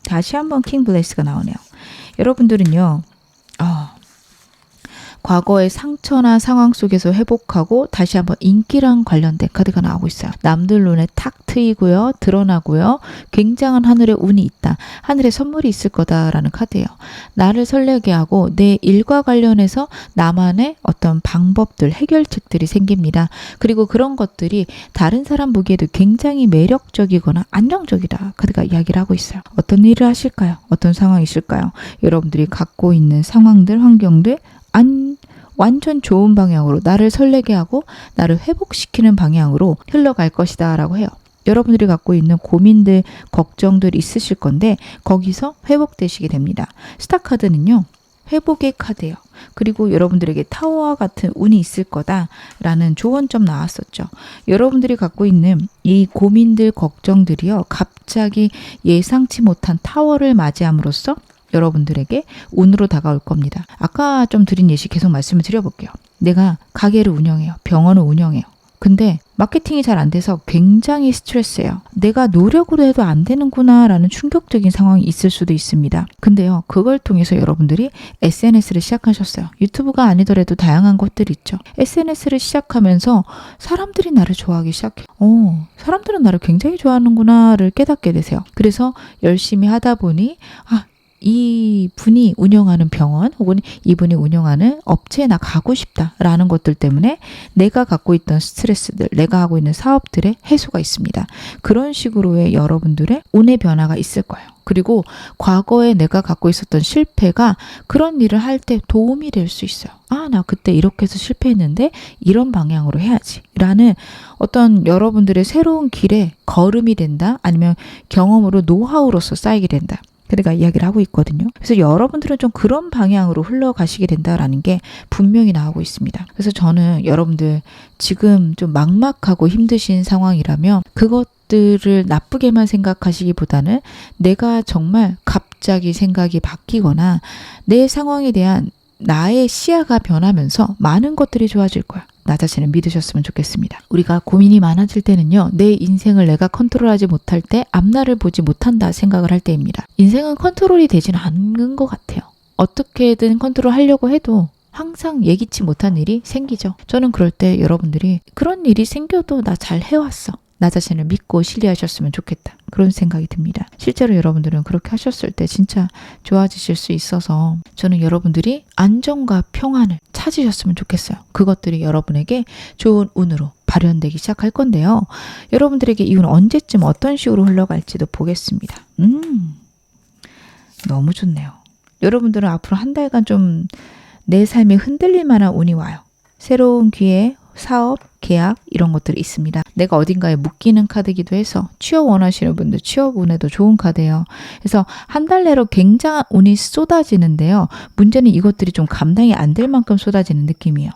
다시 한번 킹 블레스가 나오네요. 여러분들은요, 과거의 상처나 상황 속에서 회복하고 다시 한번 인기랑 관련된 카드가 나오고 있어요. 남들 눈에 탁 트이고요. 드러나고요. 굉장한 하늘의 운이 있다. 하늘의 선물이 있을 거다라는 카드예요. 나를 설레게 하고 내 일과 관련해서 나만의 어떤 방법들, 해결책들이 생깁니다. 그리고 그런 것들이 다른 사람 보기에도 굉장히 매력적이거나 안정적이다. 카드가 이야기를 하고 있어요. 어떤 일을 하실까요? 어떤 상황이 있을까요? 여러분들이 갖고 있는 상황들, 환경들, 완전 좋은 방향으로 나를 설레게 하고 나를 회복시키는 방향으로 흘러갈 것이다 라고 해요. 여러분들이 갖고 있는 고민들, 걱정들 있으실 건데 거기서 회복되시게 됩니다. 스타 카드는요, 회복의 카드예요. 그리고 여러분들에게 타워와 같은 운이 있을 거다라는 조언점 나왔었죠. 여러분들이 갖고 있는 이 고민들, 걱정들이요, 갑자기 예상치 못한 타워를 맞이함으로써 여러분들에게 운으로 다가올 겁니다. 아까 좀 드린 예시 계속 말씀을 드려볼게요. 내가 가게를 운영해요. 병원을 운영해요. 근데 마케팅이 잘 안 돼서 굉장히 스트레스예요. 내가 노력으로 해도 안 되는구나 라는 충격적인 상황이 있을 수도 있습니다. 근데요, 그걸 통해서 여러분들이 SNS를 시작하셨어요. 유튜브가 아니더라도 다양한 것들이 있죠. SNS를 시작하면서 사람들이 나를 좋아하기 시작해요. 사람들은 나를 굉장히 좋아하는구나를 깨닫게 되세요. 그래서 열심히 하다 보니 이 분이 운영하는 병원 혹은 이분이 운영하는 업체에 나 가고 싶다라는 것들 때문에 내가 갖고 있던 스트레스들, 내가 하고 있는 사업들의 해소가 있습니다. 그런 식으로의 여러분들의 운의 변화가 있을 거예요. 그리고 과거에 내가 갖고 있었던 실패가 그런 일을 할 때 도움이 될 수 있어요. 나 그때 이렇게 해서 실패했는데 이런 방향으로 해야지 라는 어떤 여러분들의 새로운 길에 걸음이 된다, 아니면 경험으로 노하우로서 쌓이게 된다. 그러니까 이야기를 하고 있거든요. 그래서 여러분들은 좀 그런 방향으로 흘러가시게 된다라는 게 분명히 나오고 있습니다. 그래서 저는 여러분들 지금 좀 막막하고 힘드신 상황이라면 그것들을 나쁘게만 생각하시기보다는 내가 정말 갑자기 생각이 바뀌거나 내 상황에 대한 나의 시야가 변하면서 많은 것들이 좋아질 거야. 나 자신을 믿으셨으면 좋겠습니다. 우리가 고민이 많아질 때는요, 내 인생을 내가 컨트롤하지 못할 때 앞날을 보지 못한다 생각을 할 때입니다. 인생은 컨트롤이 되지는 않는 것 같아요. 어떻게든 컨트롤하려고 해도 항상 예기치 못한 일이 생기죠. 저는 그럴 때 여러분들이 그런 일이 생겨도 나 잘 해왔어, 나 자신을 믿고 신뢰하셨으면 좋겠다, 그런 생각이 듭니다. 실제로 여러분들은 그렇게 하셨을 때 진짜 좋아지실 수 있어서 저는 여러분들이 안정과 평안을 찾으셨으면 좋겠어요. 그것들이 여러분에게 좋은 운으로 발현되기 시작할 건데요. 여러분들에게 이 운은 언제쯤 어떤 식으로 흘러갈지도 보겠습니다. 너무 좋네요. 여러분들은 앞으로 한 달간 좀 내 삶이 흔들릴 만한 운이 와요. 새로운 기회, 사업, 계약 이런 것들이 있습니다. 내가 어딘가에 묶이는 카드이기도 해서 취업 원하시는 분들 취업 운에도 좋은 카드예요. 그래서 한 달 내로 굉장한 운이 쏟아지는데요. 문제는 이것들이 좀 감당이 안 될 만큼 쏟아지는 느낌이에요.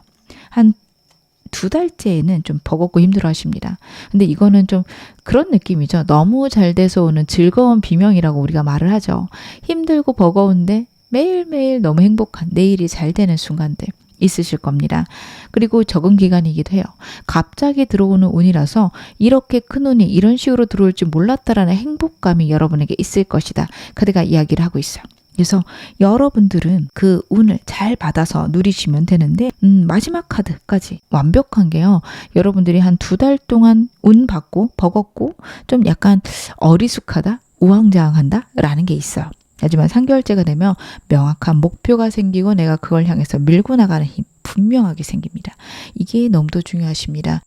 한 2달째에는 좀 버겁고 힘들어 하십니다. 근데 이거는 좀 그런 느낌이죠. 너무 잘 돼서 오는 즐거운 비명이라고 우리가 말을 하죠. 힘들고 버거운데 매일매일 너무 행복한, 내일이 잘 되는 순간들 있으실 겁니다. 그리고 적응 기간이기도 해요. 갑자기 들어오는 운이라서 이렇게 큰 운이 이런 식으로 들어올 줄 몰랐다라는 행복감이 여러분에게 있을 것이다. 카드가 이야기를 하고 있어요. 그래서 여러분들은 그 운을 잘 받아서 누리시면 되는데 마지막 카드까지 완벽한 게요. 여러분들이 한 2달 동안 운 받고 버겁고 좀 약간 어리숙하다, 우왕좌왕한다 라는 게 있어요. 하지만 3개월째가 되면 명확한 목표가 생기고 내가 그걸 향해서 밀고 나가는 힘 분명하게 생깁니다. 이게 너무도 중요하십니다.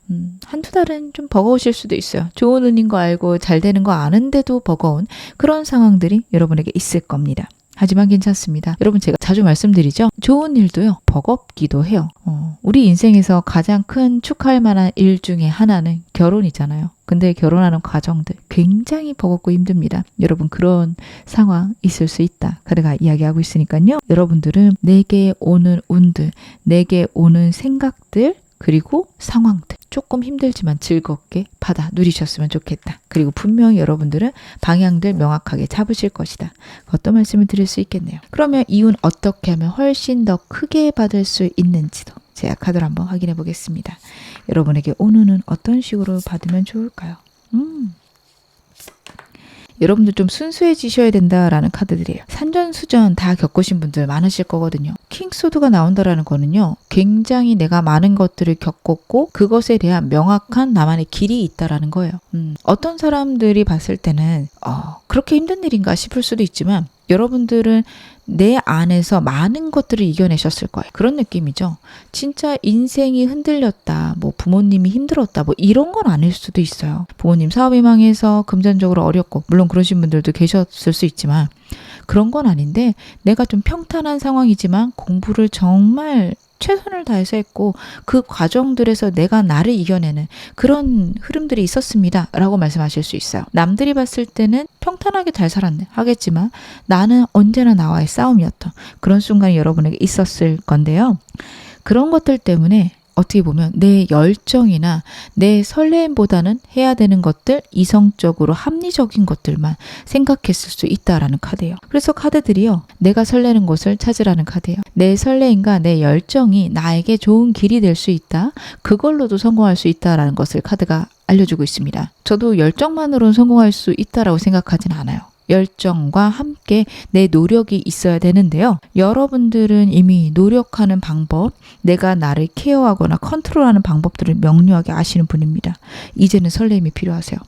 한두 달은 좀 버거우실 수도 있어요. 좋은 운인 거 알고 잘 되는 거 아는데도 버거운 그런 상황들이 여러분에게 있을 겁니다. 하지만 괜찮습니다. 여러분, 제가 자주 말씀드리죠. 좋은 일도요, 버겁기도 해요. 우리 인생에서 가장 큰 축하할 만한 일 중에 하나는 결혼이잖아요. 근데 결혼하는 과정들 굉장히 버겁고 힘듭니다. 여러분, 그런 상황 있을 수 있다. 카드가 이야기하고 있으니까요. 여러분들은 내게 오는 운들, 내게 오는 생각들, 그리고 상황들 조금 힘들지만 즐겁게 받아 누리셨으면 좋겠다. 그리고 분명히 여러분들은 방향들 명확하게 잡으실 것이다. 어떤 말씀을 드릴 수 있겠네요. 그러면 이윤 어떻게 하면 훨씬 더 크게 받을 수 있는지도 제가 카드를 한번 확인해 보겠습니다. 여러분에게 오늘은 어떤 식으로 받으면 좋을까요? 여러분들 좀 순수해지셔야 된다라는 카드들이에요. 산전수전 다 겪으신 분들 많으실 거거든요. 킹소드가 나온다라는 거는요. 굉장히 내가 많은 것들을 겪었고 그것에 대한 명확한 나만의 길이 있다라는 거예요. 어떤 사람들이 봤을 때는 그렇게 힘든 일인가 싶을 수도 있지만 여러분들은 내 안에서 많은 것들을 이겨내셨을 거예요. 그런 느낌이죠. 진짜 인생이 흔들렸다, 뭐 부모님이 힘들었다, 뭐 이런 건 아닐 수도 있어요. 부모님 사업이 망해서 금전적으로 어렵고, 물론 그러신 분들도 계셨을 수 있지만 그런 건 아닌데 내가 좀 평탄한 상황이지만 공부를 정말 최선을 다해서 했고 그 과정들에서 내가 나를 이겨내는 그런 흐름들이 있었습니다 라고 말씀하실 수 있어요. 남들이 봤을 때는 평탄하게 잘 살았네 하겠지만 나는 언제나 나와의 싸움이었던 그런 순간이 여러분에게 있었을 건데요. 그런 것들 때문에 어떻게 보면 내 열정이나 내 설렘보다는 해야 되는 것들, 이성적으로 합리적인 것들만 생각했을 수 있다라는 카드예요. 그래서 카드들이요. 내가 설레는 곳을 찾으라는 카드예요. 내 설레임과 내 열정이 나에게 좋은 길이 될 수 있다. 그걸로도 성공할 수 있다라는 것을 카드가 알려주고 있습니다. 저도 열정만으로는 성공할 수 있다라고 생각하진 않아요. 열정과 함께 내 노력이 있어야 되는데요. 여러분들은 이미 노력하는 방법, 내가 나를 케어하거나 컨트롤하는 방법들을 명료하게 아시는 분입니다. 이제는 설렘이 필요하세요.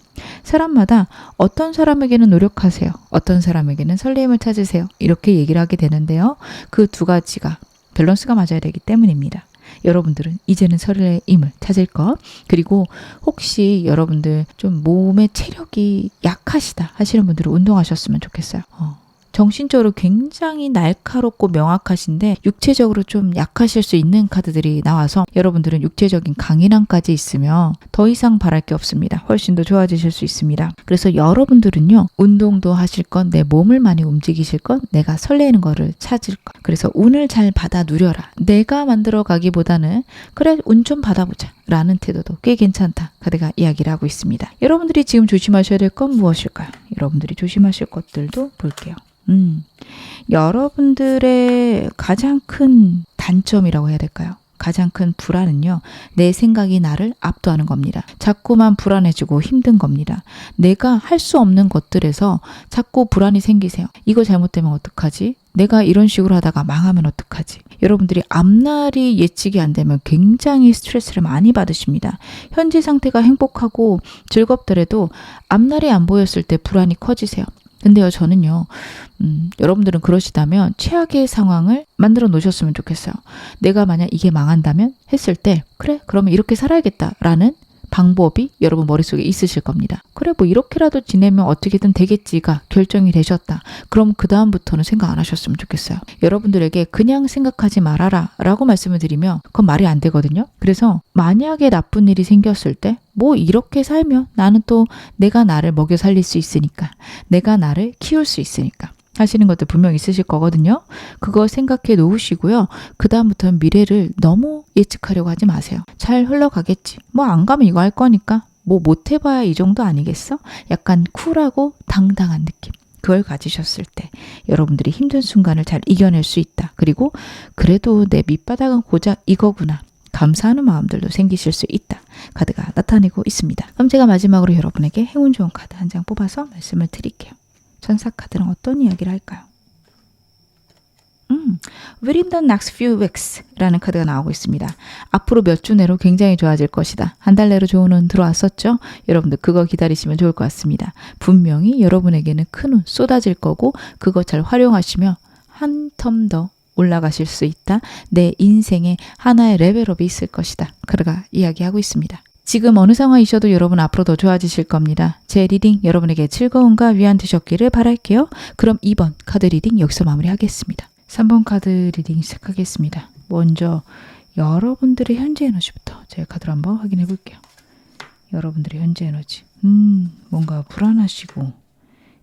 사람마다 어떤 사람에게는 노력하세요. 어떤 사람에게는 설렘을 찾으세요. 이렇게 얘기를 하게 되는데요. 그 두 가지가 밸런스가 맞아야 되기 때문입니다. 여러분들은 이제는 설렘을 찾을 것, 그리고 혹시 여러분들 좀 몸의 체력이 약하시다 하시는 분들은 운동하셨으면 좋겠어요. 정신적으로 굉장히 날카롭고 명확하신데 육체적으로 좀 약하실 수 있는 카드들이 나와서 여러분들은 육체적인 강인함까지 있으면 더 이상 바랄 게 없습니다. 훨씬 더 좋아지실 수 있습니다. 그래서 여러분들은요. 운동도 하실 것, 내 몸을 많이 움직이실 것, 내가 설레는 거를 찾을 것. 그래서 운을 잘 받아 누려라. 내가 만들어 가기보다는 그래 운 좀 받아보자 라는 태도도 꽤 괜찮다. 카드가 이야기를 하고 있습니다. 여러분들이 지금 조심하셔야 될 건 무엇일까요? 여러분들이 조심하실 것들도 볼게요. 여러분들의 가장 큰 단점이라고 해야 될까요? 가장 큰 불안은요. 내 생각이 나를 압도하는 겁니다. 자꾸만 불안해지고 힘든 겁니다. 내가 할 수 없는 것들에서 자꾸 불안이 생기세요. 이거 잘못되면 어떡하지? 내가 이런 식으로 하다가 망하면 어떡하지? 여러분들이 앞날이 예측이 안 되면 굉장히 스트레스를 많이 받으십니다. 현재 상태가 행복하고 즐겁더라도 앞날이 안 보였을 때 불안이 커지세요. 근데요, 저는요, 여러분들은 그러시다면 최악의 상황을 만들어 놓으셨으면 좋겠어요. 내가 만약 이게 망한다면 했을 때, 그래, 그러면 이렇게 살아야겠다라는 방법이 여러분 머릿속에 있으실 겁니다. 그래, 뭐 이렇게라도 지내면 어떻게든 되겠지가 결정이 되셨다. 그럼 그 다음부터는 생각 안 하셨으면 좋겠어요. 여러분들에게 그냥 생각하지 말아라 라고 말씀을 드리면 그건 말이 안 되거든요. 그래서 만약에 나쁜 일이 생겼을 때 뭐 이렇게 살면 나는 또 내가 나를 먹여 살릴 수 있으니까, 내가 나를 키울 수 있으니까 하시는 것도 분명 있으실 거거든요. 그거 생각해 놓으시고요. 그 다음부터는 미래를 너무 예측하려고 하지 마세요. 잘 흘러가겠지. 뭐 안 가면 이거 할 거니까. 뭐 못 해봐야 이 정도 아니겠어? 약간 쿨하고 당당한 느낌. 그걸 가지셨을 때 여러분들이 힘든 순간을 잘 이겨낼 수 있다. 그리고 그래도 내 밑바닥은 고작 이거구나. 감사하는 마음들도 생기실 수 있다. 카드가 나타내고 있습니다. 그럼 제가 마지막으로 여러분에게 행운 좋은 카드 한 장 뽑아서 말씀을 드릴게요. 천사 카드는 어떤 이야기를 할까요? Within the next few weeks 라는 카드가 나오고 있습니다. 앞으로 몇 주 내로 굉장히 좋아질 것이다. 한 달 내로 좋은 운 들어왔었죠? 여러분들 그거 기다리시면 좋을 것 같습니다. 분명히 여러분에게는 큰 운 쏟아질 거고 그거 잘 활용하시면 한 텀 더 올라가실 수 있다. 내 인생에 하나의 레벨업이 있을 것이다. 카드가 이야기하고 있습니다. 지금 어느 상황이셔도 여러분 앞으로 더 좋아지실 겁니다. 제 리딩 여러분에게 즐거움과 위안 되셨기를 바랄게요. 그럼 2번 카드 리딩 여기서 마무리하겠습니다. 3번 카드 리딩 시작하겠습니다. 먼저 여러분들의 현재 에너지부터 제가 카드를 한번 확인해 볼게요. 여러분들의 현재 에너지. 뭔가 불안하시고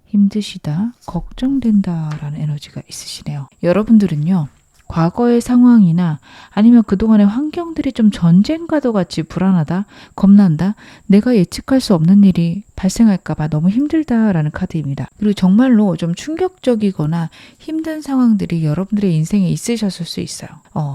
힘드시다, 걱정된다라는 에너지가 있으시네요. 여러분들은요. 과거의 상황이나 아니면 그동안의 환경들이 좀 전쟁과도 같이 불안하다, 겁난다, 내가 예측할 수 없는 일이 발생할까봐 너무 힘들다라는 카드입니다. 그리고 정말로 좀 충격적이거나 힘든 상황들이 여러분들의 인생에 있으셨을 수 있어요.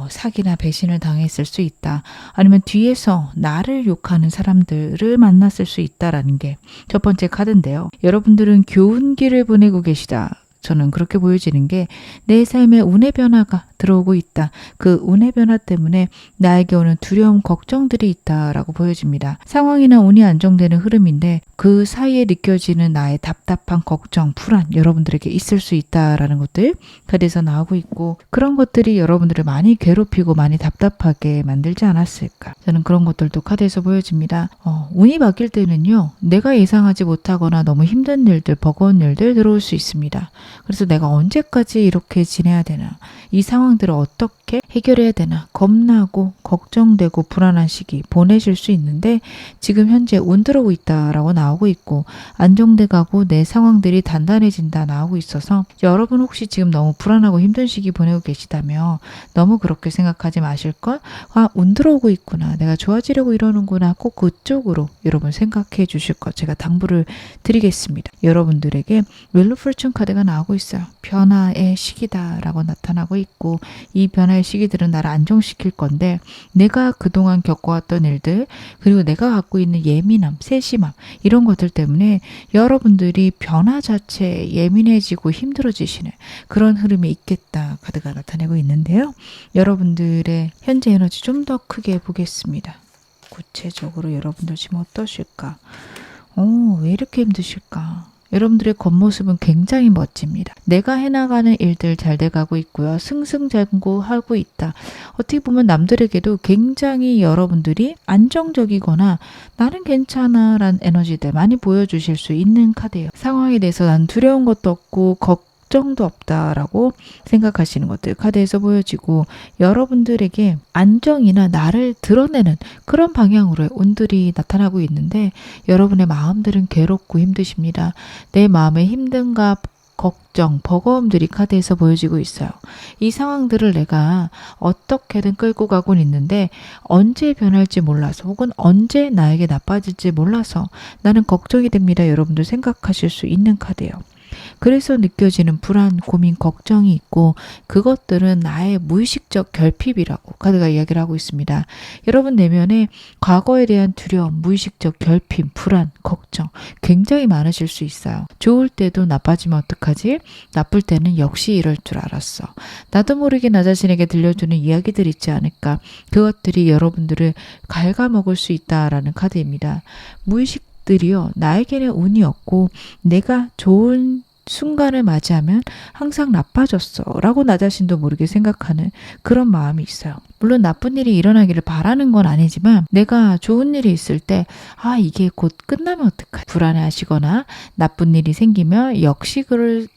사기나 배신을 당했을 수 있다. 아니면 뒤에서 나를 욕하는 사람들을 만났을 수 있다라는 게 첫 번째 카드인데요. 여러분들은 교훈기를 보내고 계시다. 저는 그렇게 보여지는 게 내 삶에 운의 변화가 들어오고 있다. 그 운의 변화 때문에 나에게 오는 두려움, 걱정들이 있다라고 보여집니다. 상황이나 운이 안정되는 흐름인데 그 사이에 느껴지는 나의 답답한 걱정, 불안 여러분들에게 있을 수 있다라는 것들 카드에서 나오고 있고 그런 것들이 여러분들을 많이 괴롭히고 많이 답답하게 만들지 않았을까. 저는 그런 것들도 카드에서 보여집니다. 운이 바뀔 때는요. 내가 예상하지 못하거나 너무 힘든 일들, 버거운 일들 들어올 수 있습니다. 그래서 내가 언제까지 이렇게 지내야 되나 이 상황들을 어떻게 해결해야 되나 겁나고 걱정되고 불안한 시기 보내실 수 있는데 지금 현재 운 들어오고 있다라고 나오고 있고 안정돼 가고 내 상황들이 단단해진다 나오고 있어서 여러분 혹시 지금 너무 불안하고 힘든 시기 보내고 계시다면 너무 그렇게 생각하지 마실걸. 운 들어오고 있구나. 내가 좋아지려고 이러는구나. 꼭 그쪽으로 여러분 생각해 주실 것 제가 당부를 드리겠습니다. 여러분들에게 윌 오브 포춘 카드가 나오고 있어요. 변화의 시기다라고 나타나고 있고 이 변화의 시기들은 나를 안정시킬 건데 내가 그동안 겪어왔던 일들 그리고 내가 갖고 있는 예민함, 세심함 이런 것들 때문에 여러분들이 변화 자체에 예민해지고 힘들어지시는 그런 흐름이 있겠다 카드가 나타내고 있는데요. 여러분들의 현재 에너지 좀 더 크게 보겠습니다. 구체적으로 여러분들 지금 어떠실까? 왜 이렇게 힘드실까? 여러분들의 겉모습은 굉장히 멋집니다. 내가 해나가는 일들 잘 돼가고 있고요. 승승장구하고 있다. 어떻게 보면 남들에게도 굉장히 여러분들이 안정적이거나 나는 괜찮아 라는 에너지들 많이 보여주실 수 있는 카드예요. 상황에 대해서 난 두려운 것도 없고 걱정도 없다라고 생각하시는 것들 카드에서 보여지고 여러분들에게 안정이나 나를 드러내는 그런 방향으로의 운들이 나타나고 있는데 여러분의 마음들은 괴롭고 힘드십니다. 내 마음의 힘듦과 걱정, 버거움들이 카드에서 보여지고 있어요. 이 상황들을 내가 어떻게든 끌고 가곤 있는데 언제 변할지 몰라서 혹은 언제 나에게 나빠질지 몰라서 나는 걱정이 됩니다. 여러분들 생각하실 수 있는 카드예요. 그래서 느껴지는 불안, 고민, 걱정이 있고 그것들은 나의 무의식적 결핍이라고 카드가 이야기를 하고 있습니다. 여러분 내면에 과거에 대한 두려움, 무의식적 결핍, 불안, 걱정 굉장히 많으실 수 있어요. 좋을 때도 나빠지면 어떡하지? 나쁠 때는 역시 이럴 줄 알았어. 나도 모르게 나 자신에게 들려주는 이야기들이 있지 않을까. 그것들이 여러분들을 갉아먹을 수 있다라는 카드입니다. 무의식들이요. 나에게는 운이 없고 내가 좋은 순간을 맞이하면 항상 나빠졌어 라고 나 자신도 모르게 생각하는 그런 마음이 있어요. 물론 나쁜 일이 일어나기를 바라는 건 아니지만 내가 좋은 일이 있을 때 이게 곧 끝나면 어떡하지? 불안해하시거나 나쁜 일이 생기면 역시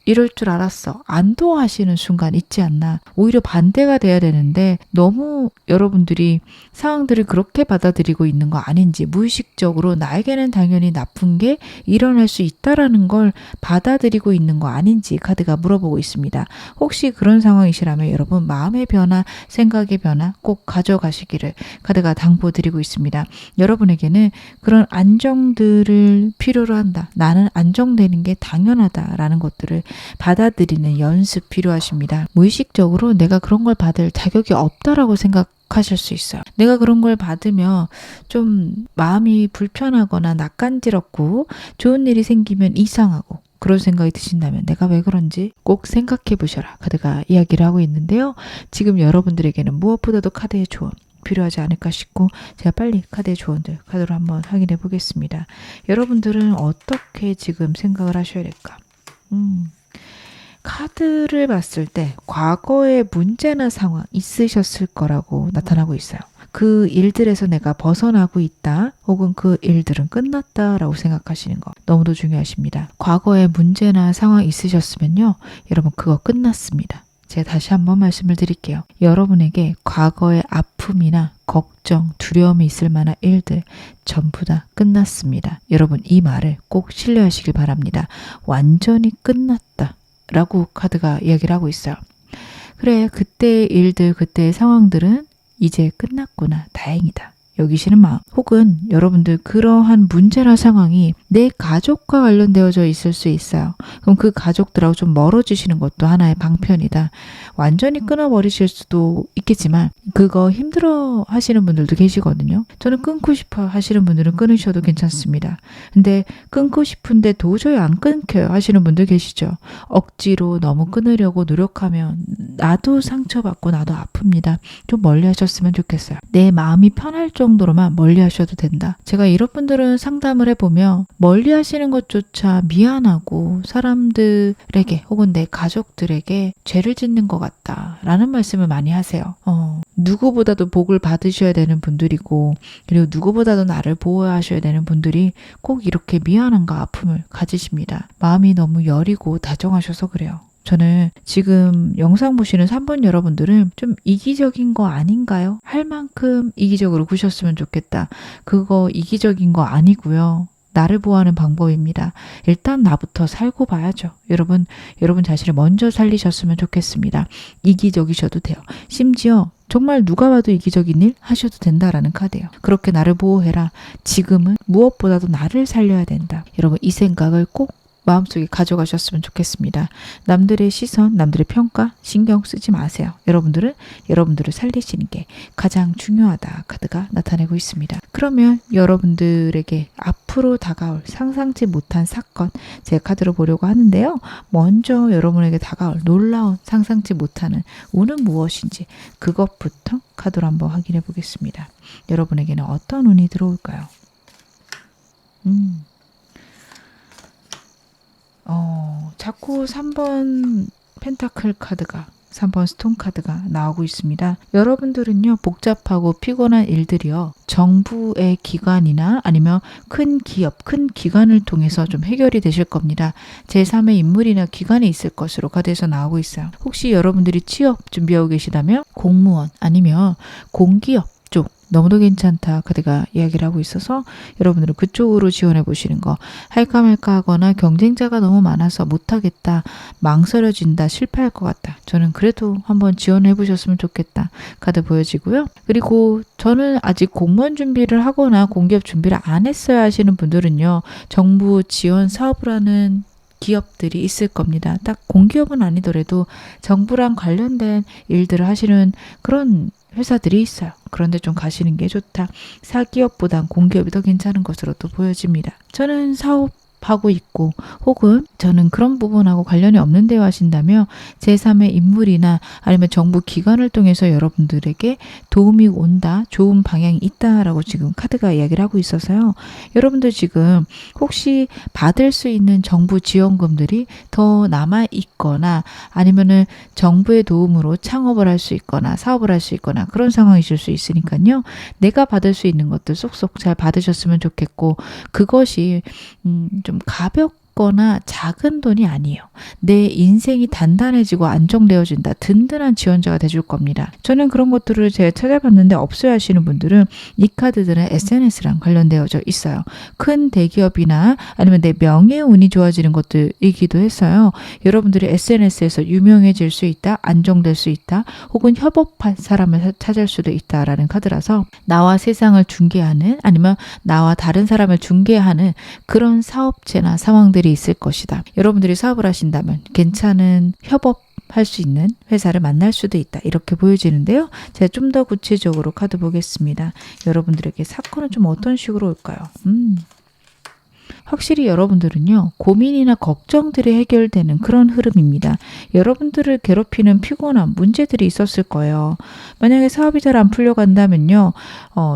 이럴 줄 알았어. 안도하시는 순간 있지 않나. 오히려 반대가 돼야 되는데 너무 여러분들이 상황들을 그렇게 받아들이고 있는 거 아닌지 무의식적으로 나에게는 당연히 나쁜 게 일어날 수 있다라는 걸 받아들이고 있는 거 아닌지 카드가 물어보고 있습니다. 혹시 그런 상황이시라면 여러분 마음의 변화, 생각의 변화 꼭 가져가시기를 카드가 당부드리고 있습니다. 여러분에게는 그런 안정들을 필요로 한다. 나는 안정되는 게 당연하다라는 것들을 받아들이는 연습 필요하십니다. 무의식적으로 내가 그런 걸 받을 자격이 없다라고 하실 수 있어요. 내가 그런 걸 받으면 좀 마음이 불편하거나 낯간지럽고 좋은 일이 생기면 이상하고 그런 생각이 드신다면 내가 왜 그런지 꼭 생각해 보셔라. 카드가 이야기를 하고 있는데요. 지금 여러분들에게는 무엇보다도 카드의 조언 필요하지 않을까 싶고 제가 빨리 카드의 조언들 카드로 한번 확인해 보겠습니다. 여러분들은 어떻게 지금 생각을 하셔야 될까? 카드를 봤을 때 과거의 문제나 상황 있으셨을 거라고 나타나고 있어요. 그 일들에서 내가 벗어나고 있다 혹은 그 일들은 끝났다라고 생각하시는 거 너무도 중요하십니다. 과거의 문제나 상황 있으셨으면요. 여러분 그거 끝났습니다. 제가 다시 한번 말씀을 드릴게요. 여러분에게 과거의 아픔이나 걱정, 두려움이 있을 만한 일들 전부 다 끝났습니다. 여러분 이 말을 꼭 신뢰하시길 바랍니다. 완전히 끝났다. 라고 카드가 이야기를 하고 있어요. 그래, 그때의 일들, 그때의 상황들은 이제 끝났구나. 다행이다. 여기시는 마음. 혹은 여러분들 그러한 문제나 상황이 내 가족과 관련되어져 있을 수 있어요. 그럼 그 가족들하고 좀 멀어지시는 것도 하나의 방편이다. 완전히 끊어버리실 수도 있겠지만 그거 힘들어 하시는 분들도 계시거든요. 저는 끊고 싶어 하시는 분들은 끊으셔도 괜찮습니다. 근데 끊고 싶은데 도저히 안 끊겨요 하시는 분들 계시죠. 억지로 너무 끊으려고 노력하면 나도 상처받고 나도 아픕니다. 좀 멀리 하셨으면 좋겠어요. 내 마음이 편할 정도로만 멀리 하셔도 된다. 제가 이런 분들은 상담을 해보면 멀리 하시는 것조차 미안하고 사람들에게 혹은 내 가족들에게 죄를 짓는 것 같다 라는 말씀을 많이 하세요. 누구보다도 복을 받으셔야 되는 분들이고 그리고 누구보다도 나를 보호하셔야 되는 분들이 꼭 이렇게 미안함과 아픔을 가지십니다. 마음이 너무 여리고 다정하셔서 그래요. 저는 지금 영상 보시는 3번 여러분들은 좀 이기적인 거 아닌가요? 할 만큼 이기적으로 구셨으면 좋겠다. 그거 이기적인 거 아니고요. 나를 보호하는 방법입니다. 일단 나부터 살고 봐야죠. 여러분 자신을 먼저 살리셨으면 좋겠습니다. 이기적이셔도 돼요. 심지어 정말 누가 봐도 이기적인 일 하셔도 된다라는 카드예요. 그렇게 나를 보호해라. 지금은 무엇보다도 나를 살려야 된다. 여러분 이 생각을 꼭 마음속에 가져가셨으면 좋겠습니다. 남들의 시선, 남들의 평가 신경 쓰지 마세요. 여러분들은 여러분들을 살리시는 게 가장 중요하다 카드가 나타내고 있습니다. 그러면 여러분들에게 앞으로 다가올 상상치 못한 사건 제 카드로 보려고 하는데요. 먼저 여러분에게 다가올 놀라운 상상치 못하는 운은 무엇인지 그것부터 카드로 한번 확인해 보겠습니다. 여러분에게는 어떤 운이 들어올까요? 자꾸 3번 펜타클 카드가 3번 스톤 카드가 나오고 있습니다. 여러분들은요 복잡하고 피곤한 일들이요 정부의 기관이나 아니면 큰 기업, 큰 기관을 통해서 좀 해결이 되실 겁니다. 제3의 인물이나 기관이 있을 것으로 카드에서 나오고 있어요. 혹시 여러분들이 취업 준비하고 계시다면 공무원 아니면 공기업 쪽 너무도 괜찮다 카드가 이야기를 하고 있어서 여러분들은 그쪽으로 지원해 보시는 거 할까 말까 하거나 경쟁자가 너무 많아서 못하겠다 망설여진다 실패할 것 같다 저는 그래도 한번 지원해 보셨으면 좋겠다 카드 보여지고요. 그리고 저는 아직 공무원 준비를 하거나 공기업 준비를 안 했어야 하시는 분들은요 정부 지원 사업을 하는 기업들이 있을 겁니다. 딱 공기업은 아니더라도 정부랑 관련된 일들을 하시는 그런 회사들이 있어요. 그런데 좀 가시는 게 좋다. 사기업보단 공기업이 더 괜찮은 것으로 또 보여집니다. 저는 사업하고 있고 혹은 저는 그런 부분하고 관련이 없는데요 하신다면 제3의 인물이나 아니면 정부 기관을 통해서 여러분들에게 도움이 온다. 좋은 방향이 있다라고 지금 카드가 이야기를 하고 있어서요. 여러분들 지금 혹시 받을 수 있는 정부 지원금들이 더 남아 있거나 아니면은 정부의 도움으로 창업을 할 수 있거나 사업을 할 수 있거나 그런 상황이실 수 있으니까요. 내가 받을 수 있는 것들 쏙쏙 잘 받으셨으면 좋겠고 그것이 좀 가볍거나 작은 돈이 아니에요. 내 인생이 단단해지고 안정되어진다. 든든한 지원자가 돼줄 겁니다. 저는 그런 것들을 제가 찾아봤는데 없어야 하시는 분들은 이 카드들은 SNS랑 관련되어져 있어요. 큰 대기업이나 아니면 내 명예 운이 좋아지는 것들이기도 했어요. 여러분들이 SNS에서 유명해질 수 있다. 안정될 수 있다. 혹은 협업할 사람을 찾을 수도 있다라는 카드라서 나와 세상을 중개하는 아니면 나와 다른 사람을 중개하는 그런 사업체나 상황들이 있을 것이다. 여러분들이 사업을 하신다면 괜찮은 협업할 수 있는 회사를 만날 수도 있다. 이렇게 보여지는데요. 제가 좀 더 구체적으로 카드 보겠습니다. 여러분들에게 사건은 좀 어떤 식으로 올까요? 확실히 여러분들은요. 고민이나 걱정들이 해결되는 그런 흐름입니다. 여러분들을 괴롭히는 피곤한 문제들이 있었을 거예요. 만약에 사업이 잘 안 풀려간다면요.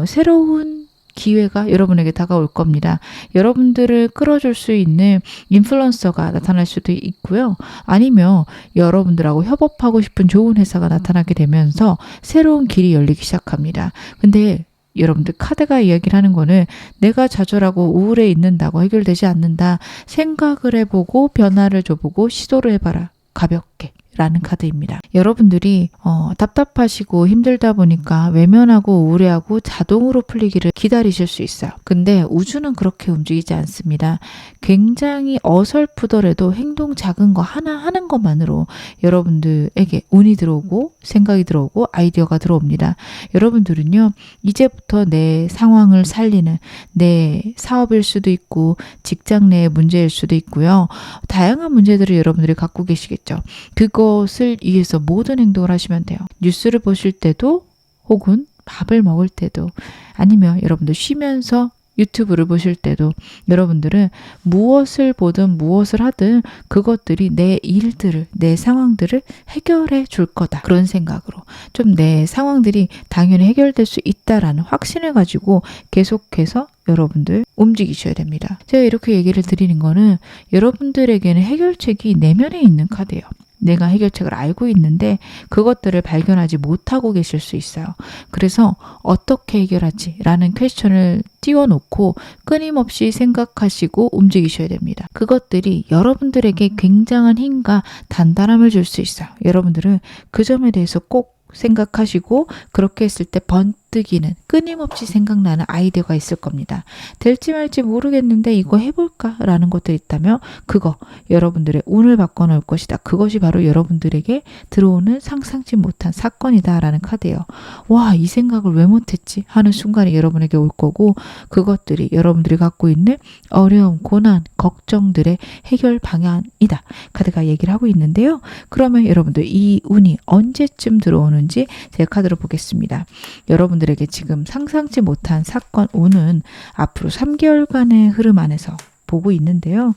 새로운 기회가 여러분에게 다가올 겁니다. 여러분들을 끌어줄 수 있는 인플루언서가 나타날 수도 있고요. 아니면 여러분들하고 협업하고 싶은 좋은 회사가 나타나게 되면서 새로운 길이 열리기 시작합니다. 근데 여러분들 카드가 이야기를 하는 거는 내가 좌절하고 우울해 있는다고 해결되지 않는다. 생각을 해보고 변화를 줘보고 시도를 해봐라. 가볍게. 라는 카드입니다. 여러분들이 답답하시고 힘들다 보니까 외면하고 우울해하고 자동으로 풀리기를 기다리실 수 있어요. 근데 우주는 그렇게 움직이지 않습니다. 굉장히 어설프더라도 행동 작은 거 하나 하는 것만으로 여러분들에게 운이 들어오고 생각이 들어오고 아이디어가 들어옵니다. 여러분들은요, 이제부터 내 상황을 살리는 내 사업일 수도 있고 직장 내의 문제일 수도 있고요. 다양한 문제들을 여러분들이 갖고 계시겠죠. 그것을 위해서 모든 행동을 하시면 돼요. 뉴스를 보실 때도 혹은 밥을 먹을 때도 아니면 여러분들 쉬면서 유튜브를 보실 때도 여러분들은 무엇을 보든 무엇을 하든 그것들이 내 일들을, 내 상황들을 해결해 줄 거다. 그런 생각으로 좀 내 상황들이 당연히 해결될 수 있다라는 확신을 가지고 계속해서 여러분들 움직이셔야 됩니다. 제가 이렇게 얘기를 드리는 거는 여러분들에게는 해결책이 내면에 있는 카드예요. 내가 해결책을 알고 있는데 그것들을 발견하지 못하고 계실 수 있어요. 그래서 어떻게 해결하지? 라는 퀘스천을 띄워놓고 끊임없이 생각하시고 움직이셔야 됩니다. 그것들이 여러분들에게 굉장한 힘과 단단함을 줄 수 있어요. 여러분들은 그 점에 대해서 꼭 생각하시고 그렇게 했을 때 번뜩이는 끊임없이 생각나는 아이디어가 있을 겁니다. 될지 말지 모르겠는데 이거 해볼까? 라는 것들이 있다면 그거 여러분들의 운을 바꿔놓을 것이다. 그것이 바로 여러분들에게 들어오는 상상치 못한 사건이다 라는 카드예요. 와, 이 생각을 왜 못했지? 하는 순간이 여러분에게 올 거고 그것들이 여러분들이 갖고 있는 어려움, 고난, 걱정들의 해결 방안이다. 카드가 얘기를 하고 있는데요. 그러면 여러분들 이 운이 언제쯤 들어오는 제가 카드로 보겠습니다. 여러분들에게 지금 상상치 못한 사건 운은 앞으로 3개월간의 흐름 안에서 보고 있는데요.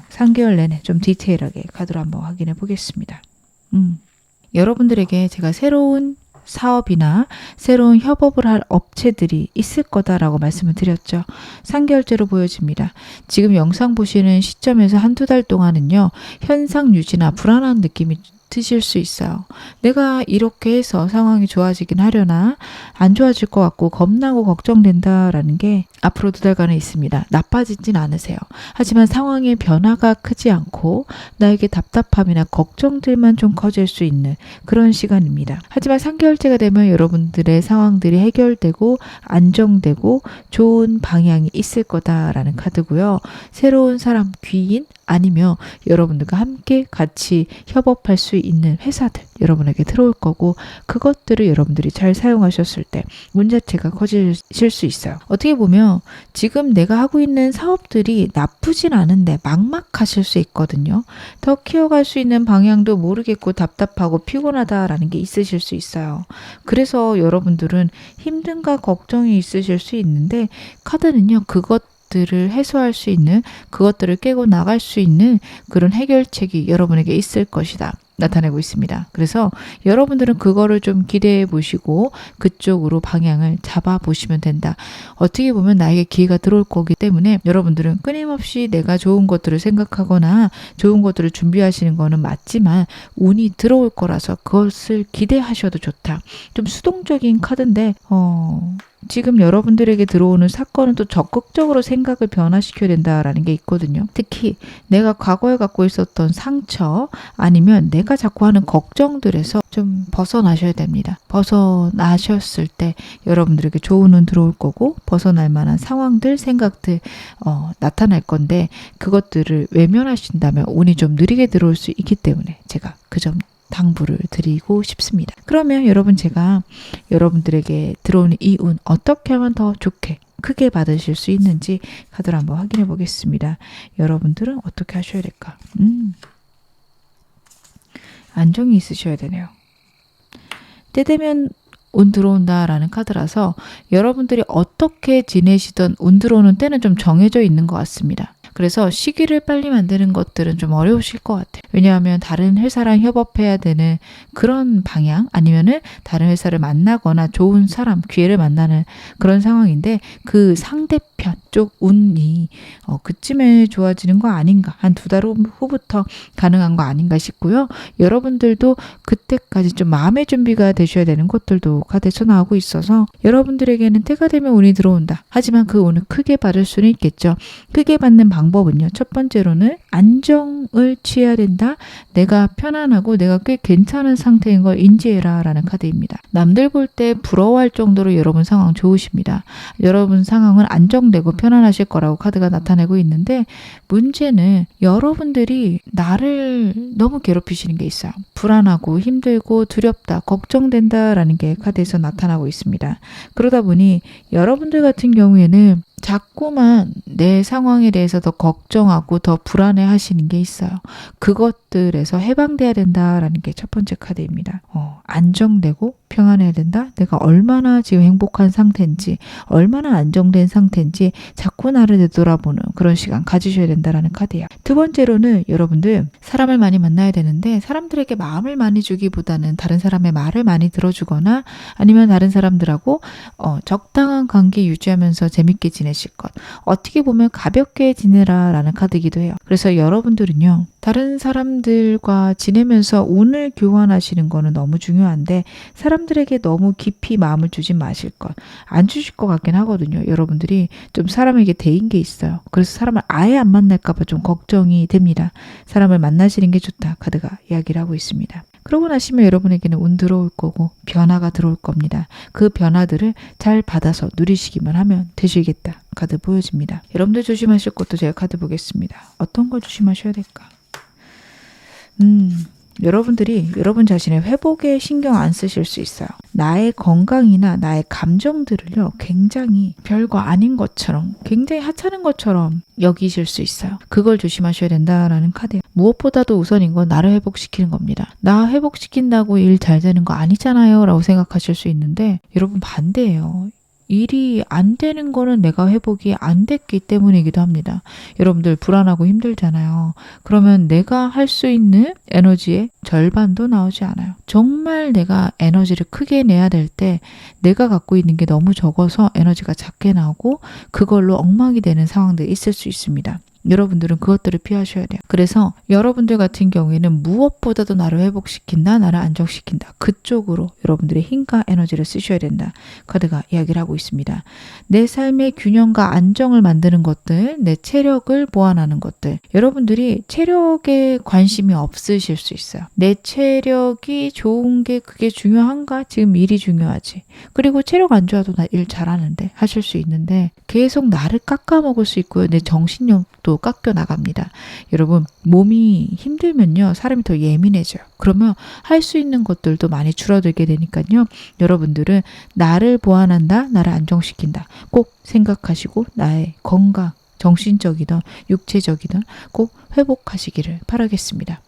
3개월 내내 좀 디테일하게 카드로 한번 확인해 보겠습니다. 여러분들에게 제가 새로운 사업이나 새로운 협업을 할 업체들이 있을 거다라고 말씀을 드렸죠. 3개월째로 보여집니다. 지금 영상 보시는 시점에서 한두 달 동안은요. 현상 유지나 불안한 느낌이 드실 수 있어요. 내가 이렇게 해서 상황이 좋아지긴 하려나 안 좋아질 것 같고 겁나고 걱정된다라는 게 앞으로 2달간은 있습니다. 나빠지진 않으세요. 하지만 상황의 변화가 크지 않고 나에게 답답함이나 걱정들만 좀 커질 수 있는 그런 시간입니다. 하지만 3개월째가 되면 여러분들의 상황들이 해결되고 안정되고 좋은 방향이 있을 거다라는 카드고요. 새로운 사람, 귀인 아니면 여러분들과 함께 같이 협업할 수 있는 회사들 여러분에게 들어올 거고 그것들을 여러분들이 잘 사용하셨을 때 문 자체가 커지실 수 있어요. 어떻게 보면 지금 내가 하고 있는 사업들이 나쁘진 않은데 막막하실 수 있거든요. 더 키워갈 수 있는 방향도 모르겠고 답답하고 피곤하다라는 게 있으실 수 있어요. 그래서 여러분들은 힘듦과 걱정이 있으실 수 있는데 카드는요. 그것들을 해소할 수 있는 그것들을 깨고 나갈 수 있는 그런 해결책이 여러분에게 있을 것이다. 나타내고 있습니다. 그래서 여러분들은 그거를 좀 기대해 보시고 그쪽으로 방향을 잡아 보시면 된다. 어떻게 보면 나에게 기회가 들어올 거기 때문에 여러분들은 끊임없이 내가 좋은 것들을 생각하거나 좋은 것들을 준비하시는 거는 맞지만 운이 들어올 거라서 그것을 기대하셔도 좋다. 좀 수동적인 카드인데 지금 여러분들에게 들어오는 사건은 또 적극적으로 생각을 변화시켜야 된다라는 게 있거든요. 특히 내가 과거에 갖고 있었던 상처 아니면 내가 자꾸 하는 걱정들에서 좀 벗어나셔야 됩니다. 벗어나셨을 때 여러분들에게 좋은 운 들어올 거고 벗어날 만한 상황들, 생각들 나타날 건데 그것들을 외면하신다면 운이 좀 느리게 들어올 수 있기 때문에 제가 그 점 당부를 드리고 싶습니다. 그러면 여러분 제가 여러분들에게 들어오는 이 운 어떻게 하면 더 좋게 크게 받으실 수 있는지 카드를 한번 확인해 보겠습니다. 여러분들은 어떻게 하셔야 될까? 안정이 있으셔야 되네요. 때 되면 운 들어온다라는 카드라서 여러분들이 어떻게 지내시던 운 들어오는 때는 좀 정해져 있는 것 같습니다. 그래서 시기를 빨리 만드는 것들은 좀 어려우실 것 같아요. 왜냐하면 다른 회사랑 협업해야 되는 그런 방향 아니면은 다른 회사를 만나거나 좋은 사람, 기회를 만나는 그런 상황인데 그 상대편 쪽 운이 그쯤에 좋아지는 거 아닌가 한 2달 후부터 가능한 거 아닌가 싶고요. 여러분들도 그때까지 좀 마음의 준비가 되셔야 되는 것들도 카드에서 나오고 있어서 여러분들에게는 때가 되면 운이 들어온다. 하지만 그 운을 크게 받을 수는 있겠죠. 크게 받는 방법 방법은요. 첫 번째로는 안정을 취해야 된다. 내가 편안하고 내가 꽤 괜찮은 상태인 걸 인지해라 라는 카드입니다. 남들 볼 때 부러워할 정도로 여러분 상황 좋으십니다. 여러분 상황은 안정되고 편안하실 거라고 카드가 나타내고 있는데 문제는 여러분들이 나를 너무 괴롭히시는 게 있어요. 불안하고 힘들고 두렵다, 걱정된다라는 게 카드에서 나타나고 있습니다. 그러다 보니 여러분들 같은 경우에는 자꾸만 내 상황에 대해서 더 걱정하고 더 불안해 하시는 게 있어요. 그것들에서 해방돼야 된다라는 게 첫 번째 카드입니다. 안정되고 평안해야 된다. 내가 얼마나 지금 행복한 상태인지, 얼마나 안정된 상태인지 자꾸 나를 되돌아보는 그런 시간 가지셔야 된다라는 카드예요. 두 번째로는 여러분들 사람을 많이 만나야 되는데 사람들에게 마음을 많이 주기보다는 다른 사람의 말을 많이 들어주거나 아니면 다른 사람들하고 적당한 관계 유지하면서 재밌게 지내실 것. 어떻게 보면 가볍게 지내라 라는 카드이기도 해요. 그래서 여러분들은요. 다른 사람들과 지내면서 운을 교환하시는 거는 너무 중요한데 사람들에게 너무 깊이 마음을 주지 마실 것. 안 주실 것 같긴 하거든요. 여러분들이 좀 사람에게 대인 게 있어요. 그래서 사람을 아예 안 만날까 봐 좀 걱정이 됩니다. 사람을 만나시는 게 좋다. 카드가 이야기를 하고 있습니다. 그러고 나시면 여러분에게는 운 들어올 거고 변화가 들어올 겁니다. 그 변화들을 잘 받아서 누리시기만 하면 되시겠다. 카드 보여집니다. 여러분들 조심하실 것도 제가 카드 보겠습니다. 어떤 걸 조심하셔야 될까? 여러분들이 여러분 자신의 회복에 신경 안 쓰실 수 있어요. 나의 건강이나 나의 감정들을요, 굉장히 별거 아닌 것처럼, 굉장히 하찮은 것처럼 여기실 수 있어요. 그걸 조심하셔야 된다라는 카드예요. 무엇보다도 우선인 건 나를 회복시키는 겁니다. 나 회복시킨다고 일 잘 되는 거 아니잖아요 라고 생각하실 수 있는데 여러분 반대예요. 일이 안 되는 거는 내가 회복이 안 됐기 때문이기도 합니다. 여러분들 불안하고 힘들잖아요. 그러면 내가 할 수 있는 에너지의 절반도 나오지 않아요. 정말 내가 에너지를 크게 내야 될 때 내가 갖고 있는 게 너무 적어서 에너지가 작게 나오고 그걸로 엉망이 되는 상황들이 있을 수 있습니다. 여러분들은 그것들을 피하셔야 돼요. 그래서 여러분들 같은 경우에는 무엇보다도 나를 회복시킨다, 나를 안정시킨다. 그쪽으로 여러분들의 힘과 에너지를 쓰셔야 된다. 카드가 이야기를 하고 있습니다. 내 삶의 균형과 안정을 만드는 것들, 내 체력을 보완하는 것들. 여러분들이 체력에 관심이 없으실 수 있어요. 내 체력이 좋은 게 그게 중요한가? 지금 일이 중요하지. 그리고 체력 안 좋아도 나 일 잘하는데 하실 수 있는데 계속 나를 깎아먹을 수 있고요. 내 정신력도 깎여 나갑니다. 여러분 몸이 힘들면요 사람이 더 예민해져요. 그러면 할 수 있는 것들도 많이 줄어들게 되니까요. 여러분들은 나를 보완한다, 나를 안정시킨다 꼭 생각하시고 나의 건강, 정신적이든 육체적이든 꼭 회복하시기를 바라겠습니다.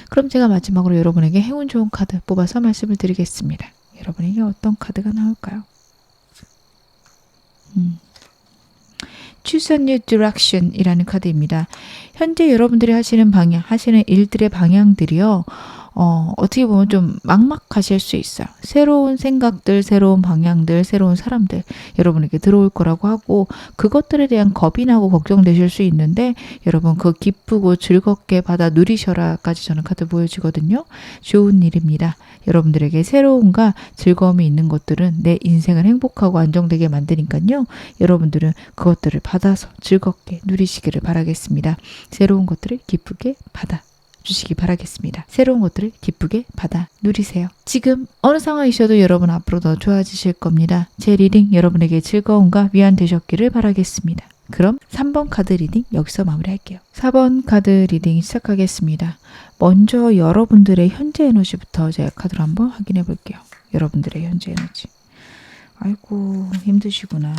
그럼 제가 마지막으로 여러분에게 행운 좋은 카드 뽑아서 말씀을 드리겠습니다. 여러분에게 어떤 카드가 나올까요? Choose a new direction 이라는 카드입니다. 현재 여러분들이 하시는 방향, 하시는 일들의 방향들이요. 어떻게 보면 좀 막막하실 수 있어요. 새로운 생각들, 새로운 방향들, 새로운 사람들 여러분에게 들어올 거라고 하고 그것들에 대한 겁이 나고 걱정되실 수 있는데 여러분 그거 기쁘고 즐겁게 받아 누리셔라까지 저는 카드 보여지거든요. 좋은 일입니다. 여러분들에게 새로움과 즐거움이 있는 것들은 내 인생을 행복하고 안정되게 만드니까요. 여러분들은 그것들을 받아서 즐겁게 누리시기를 바라겠습니다. 새로운 것들을 기쁘게 받아 주시기 바라겠습니다. 새로운 것들을 기쁘게 받아 누리세요. 지금 어느 상황이셔도 여러분 앞으로 더 좋아지실 겁니다. 제 리딩 여러분에게 즐거움과 위안 되셨기를 바라겠습니다. 그럼 3번 카드 리딩 여기서 마무리할게요. 4번 카드 리딩 시작하겠습니다. 먼저 여러분들의 현재 에너지부터 제가 카드로 한번 확인해 볼게요. 여러분들의 현재 에너지. 아이고 힘드시구나.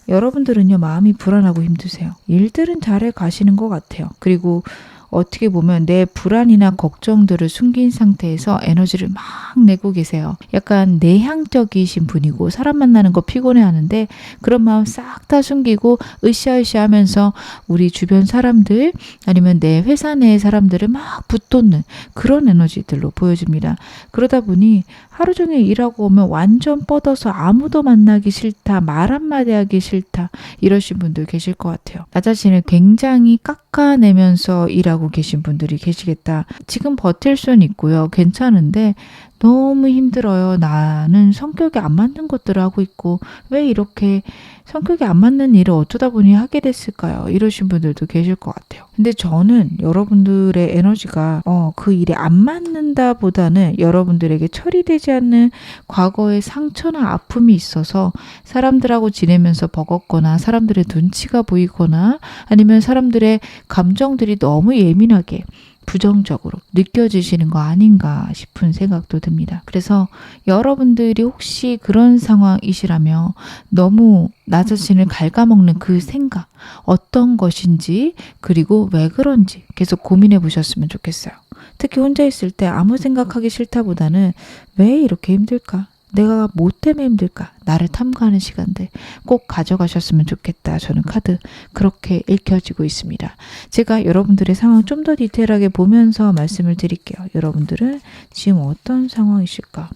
여러분들은요 마음이 불안하고 힘드세요. 일들은 잘 가시는 것 같아요. 그리고 어떻게 보면 내 불안이나 걱정들을 숨긴 상태에서 에너지를 막 내고 계세요. 약간 내향적이신 분이고 사람 만나는 거 피곤해하는데 그런 마음 싹 다 숨기고 으쌰으쌰 하면서 우리 주변 사람들 아니면 내 회사 내 사람들을 막 붙돋는 그런 에너지들로 보여집니다. 그러다 보니 하루 종일 일하고 오면 완전 뻗어서 아무도 만나기 싫다, 말 한마디 하기 싫다 이러신 분들 계실 것 같아요. 나 자신을 굉장히 깎아내면서 일하고 계신 분들이 계시겠다. 지금 버틸 수는 있고요. 괜찮은데 너무 힘들어요. 나는 성격이 안 맞는 것들을 하고 있고 왜 이렇게 성격이 안 맞는 일을 어쩌다 보니 하게 됐을까요? 이러신 분들도 계실 것 같아요. 근데 저는 여러분들의 에너지가 그 일에 안 맞는다 보다는 여러분들에게 처리되지 않는 과거의 상처나 아픔이 있어서 사람들하고 지내면서 버겁거나 사람들의 눈치가 보이거나 아니면 사람들의 감정들이 너무 예민하게 부정적으로 느껴지시는 거 아닌가 싶은 생각도 듭니다. 그래서 여러분들이 혹시 그런 상황이시라면 너무 나 자신을 갉아먹는 그 생각, 어떤 것인지 그리고 왜 그런지 계속 고민해 보셨으면 좋겠어요. 특히 혼자 있을 때 아무 생각하기 싫다보다는 왜 이렇게 힘들까? 내가 뭐 때문에 힘들까? 나를 탐구하는 시간들 꼭 가져가셨으면 좋겠다. 저는 카드 그렇게 읽혀지고 있습니다. 제가 여러분들의 상황 좀 더 디테일하게 보면서 말씀을 드릴게요. 여러분들은 지금 어떤 상황이실까?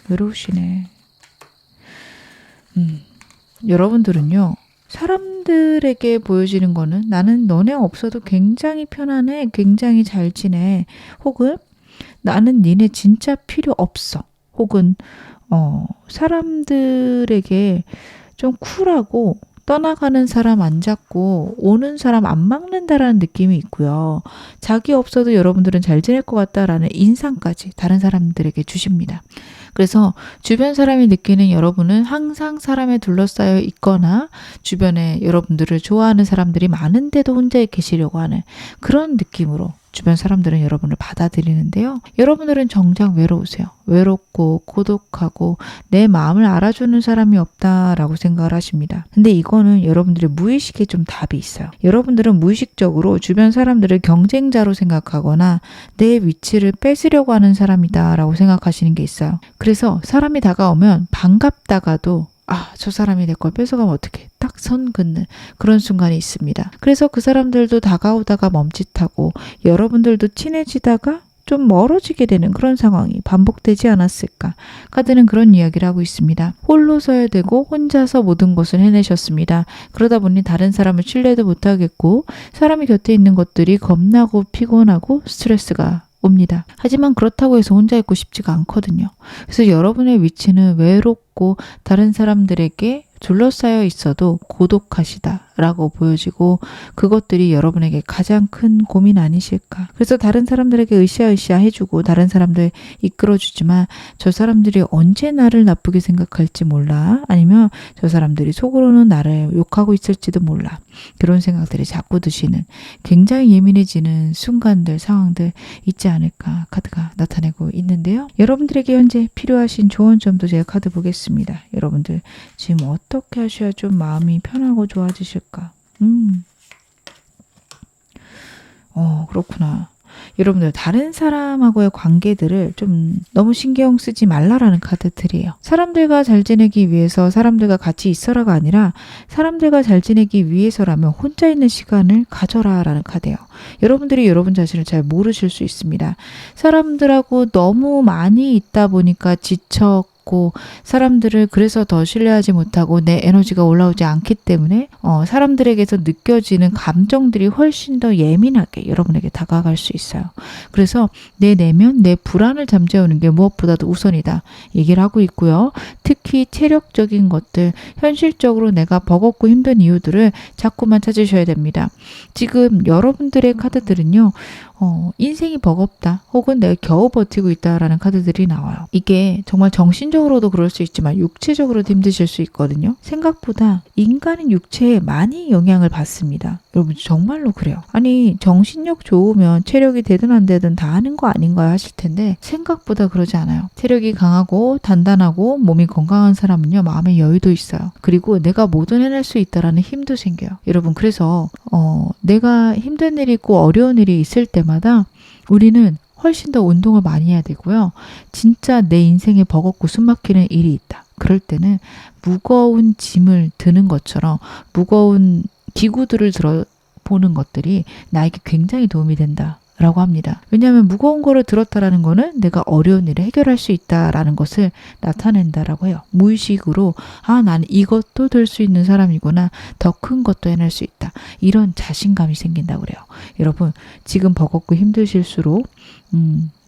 외로우시네. 여러분들은요. 사람들에게 보여지는 거는 나는 너네 없어도 굉장히 편안해. 굉장히 잘 지내. 혹은 나는 니네 진짜 필요 없어. 혹은 사람들에게 좀 쿨하고 떠나가는 사람 안 잡고 오는 사람 안 막는다라는 느낌이 있고요. 자기 없어도 여러분들은 잘 지낼 것 같다라는 인상까지 다른 사람들에게 주십니다. 그래서 주변 사람이 느끼는 여러분은 항상 사람에 둘러싸여 있거나 주변에 여러분들을 좋아하는 사람들이 많은데도 혼자 계시려고 하는 그런 느낌으로 주변 사람들은 여러분을 받아들이는데요. 여러분들은 정작 외로우세요. 외롭고 고독하고 내 마음을 알아주는 사람이 없다라고 생각을 하십니다. 근데 이거는 여러분들의 무의식에 좀 답이 있어요. 여러분들은 무의식적으로 주변 사람들을 경쟁자로 생각하거나 내 위치를 뺏으려고 하는 사람이다라고 생각하시는 게 있어요. 그래서 사람이 다가오면 반갑다가도 저 사람이 내 걸 뺏어가면 어떡해. 딱 선 긋는 그런 순간이 있습니다. 그래서 그 사람들도 다가오다가 멈칫하고 여러분들도 친해지다가 좀 멀어지게 되는 그런 상황이 반복되지 않았을까. 카드는 그런 이야기를 하고 있습니다. 홀로 서야 되고 혼자서 모든 것을 해내셨습니다. 그러다 보니 다른 사람을 신뢰도 못하겠고 사람이 곁에 있는 것들이 겁나고 피곤하고 스트레스가 옵니다. 하지만 그렇다고 해서 혼자 있고 싶지가 않거든요. 그래서 여러분의 위치는 외롭고 다른 사람들에게 둘러싸여 있어도 고독하시다라고 보여지고 그것들이 여러분에게 가장 큰 고민 아니실까. 그래서 다른 사람들에게 으쌰으쌰 해주고 다른 사람들 이끌어주지만 저 사람들이 언제 나를 나쁘게 생각할지 몰라. 아니면 저 사람들이 속으로는 나를 욕하고 있을지도 몰라. 그런 생각들이 자꾸 드시는 굉장히 예민해지는 순간들, 상황들 있지 않을까 카드가 나타내고 있는데요. 여러분들에게 현재 필요하신 조언점도 제가 카드 보겠습니다. 여러분들 지금 어떻게 하셔야 좀 마음이 편하고 좋아지실까? 그렇구나. 여러분들 다른 사람하고의 관계들을 좀 너무 신경 쓰지 말라라는 카드들이에요. 사람들과 잘 지내기 위해서 사람들과 같이 있어라가 아니라 사람들과 잘 지내기 위해서라면 혼자 있는 시간을 가져라라는 카드예요. 여러분들이 여러분 자신을 잘 모르실 수 있습니다. 사람들하고 너무 많이 있다 보니까 지쳤고 사람들을 그래서 더 신뢰하지 못하고 내 에너지가 올라오지 않기 때문에 사람들에게서 느껴지는 감정들이 훨씬 더 예민하게 여러분에게 다가갈 수 있어요. 그래서 내 내면 내 불안을 잠재우는 게 무엇보다도 우선이다 얘기를 하고 있고요. 특히 체력적인 것들 현실적으로 내가 버겁고 힘든 이유들을 자꾸만 찾으셔야 됩니다. 지금 여러분들의 카드들은요. 인생이 버겁다 혹은 내가 겨우 버티고 있다라는 카드들이 나와요. 이게 정말 정신적으로도 그럴 수 있지만 육체적으로도 힘드실 수 있거든요. 생각보다 인간은 육체에 많이 영향을 받습니다. 여러분 정말로 그래요. 아니 정신력 좋으면 체력이 되든 안 되든 다 하는 거 아닌가요 하실 텐데 생각보다 그러지 않아요. 체력이 강하고 단단하고 몸이 건강한 사람은요 마음의 여유도 있어요. 그리고 내가 뭐든 해낼 수 있다라는 힘도 생겨요. 여러분 그래서 내가 힘든 일이 있고 어려운 일이 있을 때마다 우리는 훨씬 더 운동을 많이 해야 되고요. 진짜 내 인생에 버겁고 숨막히는 일이 있다. 그럴 때는 무거운 짐을 드는 것처럼 무거운 기구들을 들어보는 것들이 나에게 굉장히 도움이 된다. 라고 합니다. 왜냐하면 무거운 거를 들었다라는 거는 내가 어려운 일을 해결할 수 있다라는 것을 나타낸다라고 해요. 무의식으로 나는 이것도 들 수 있는 사람이구나. 더 큰 것도 해낼 수 있다. 이런 자신감이 생긴다고 그래요. 여러분 지금 버겁고 힘드실수록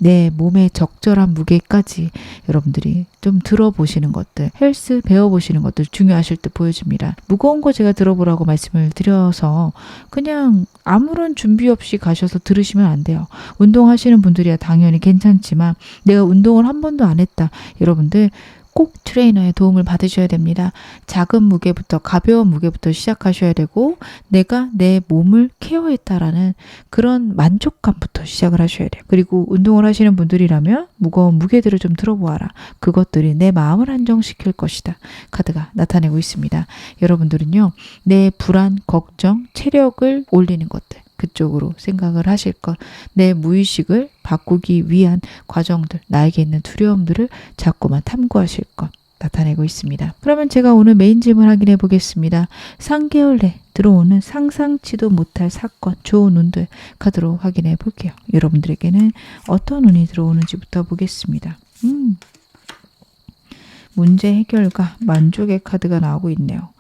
내 몸의 적절한 무게까지 여러분들이 좀 들어보시는 것들, 헬스 배워보시는 것들 중요하실 듯 보여집니다. 무거운 거 제가 들어보라고 말씀을 드려서 그냥 아무런 준비 없이 가셔서 들으시면 안 돼요. 운동하시는 분들이야 당연히 괜찮지만 내가 운동을 한 번도 안 했다. 여러분들 꼭 트레이너의 도움을 받으셔야 됩니다. 작은 무게부터 가벼운 무게부터 시작하셔야 되고 내가 내 몸을 케어했다라는 그런 만족감부터 시작을 하셔야 돼요. 그리고 운동을 하시는 분들이라면 무거운 무게들을 좀 들어보아라. 그것들이 내 마음을 안정시킬 것이다. 카드가 나타내고 있습니다. 여러분들은요. 내 불안, 걱정, 체력을 올리는 것들 그쪽으로 생각을 하실 것, 내 무의식을 바꾸기 위한 과정들, 나에게 있는 두려움들을 자꾸만 탐구하실 것 나타내고 있습니다. 그러면 제가 오늘 메인 질문 확인해 보겠습니다. 3개월 내 들어오는 상상치도 못할 사건, 좋은 운들 카드로 확인해 볼게요. 여러분들에게는 어떤 운이 들어오는지부터 보겠습니다. 문제 해결과 만족의 카드가 나오고 있네요.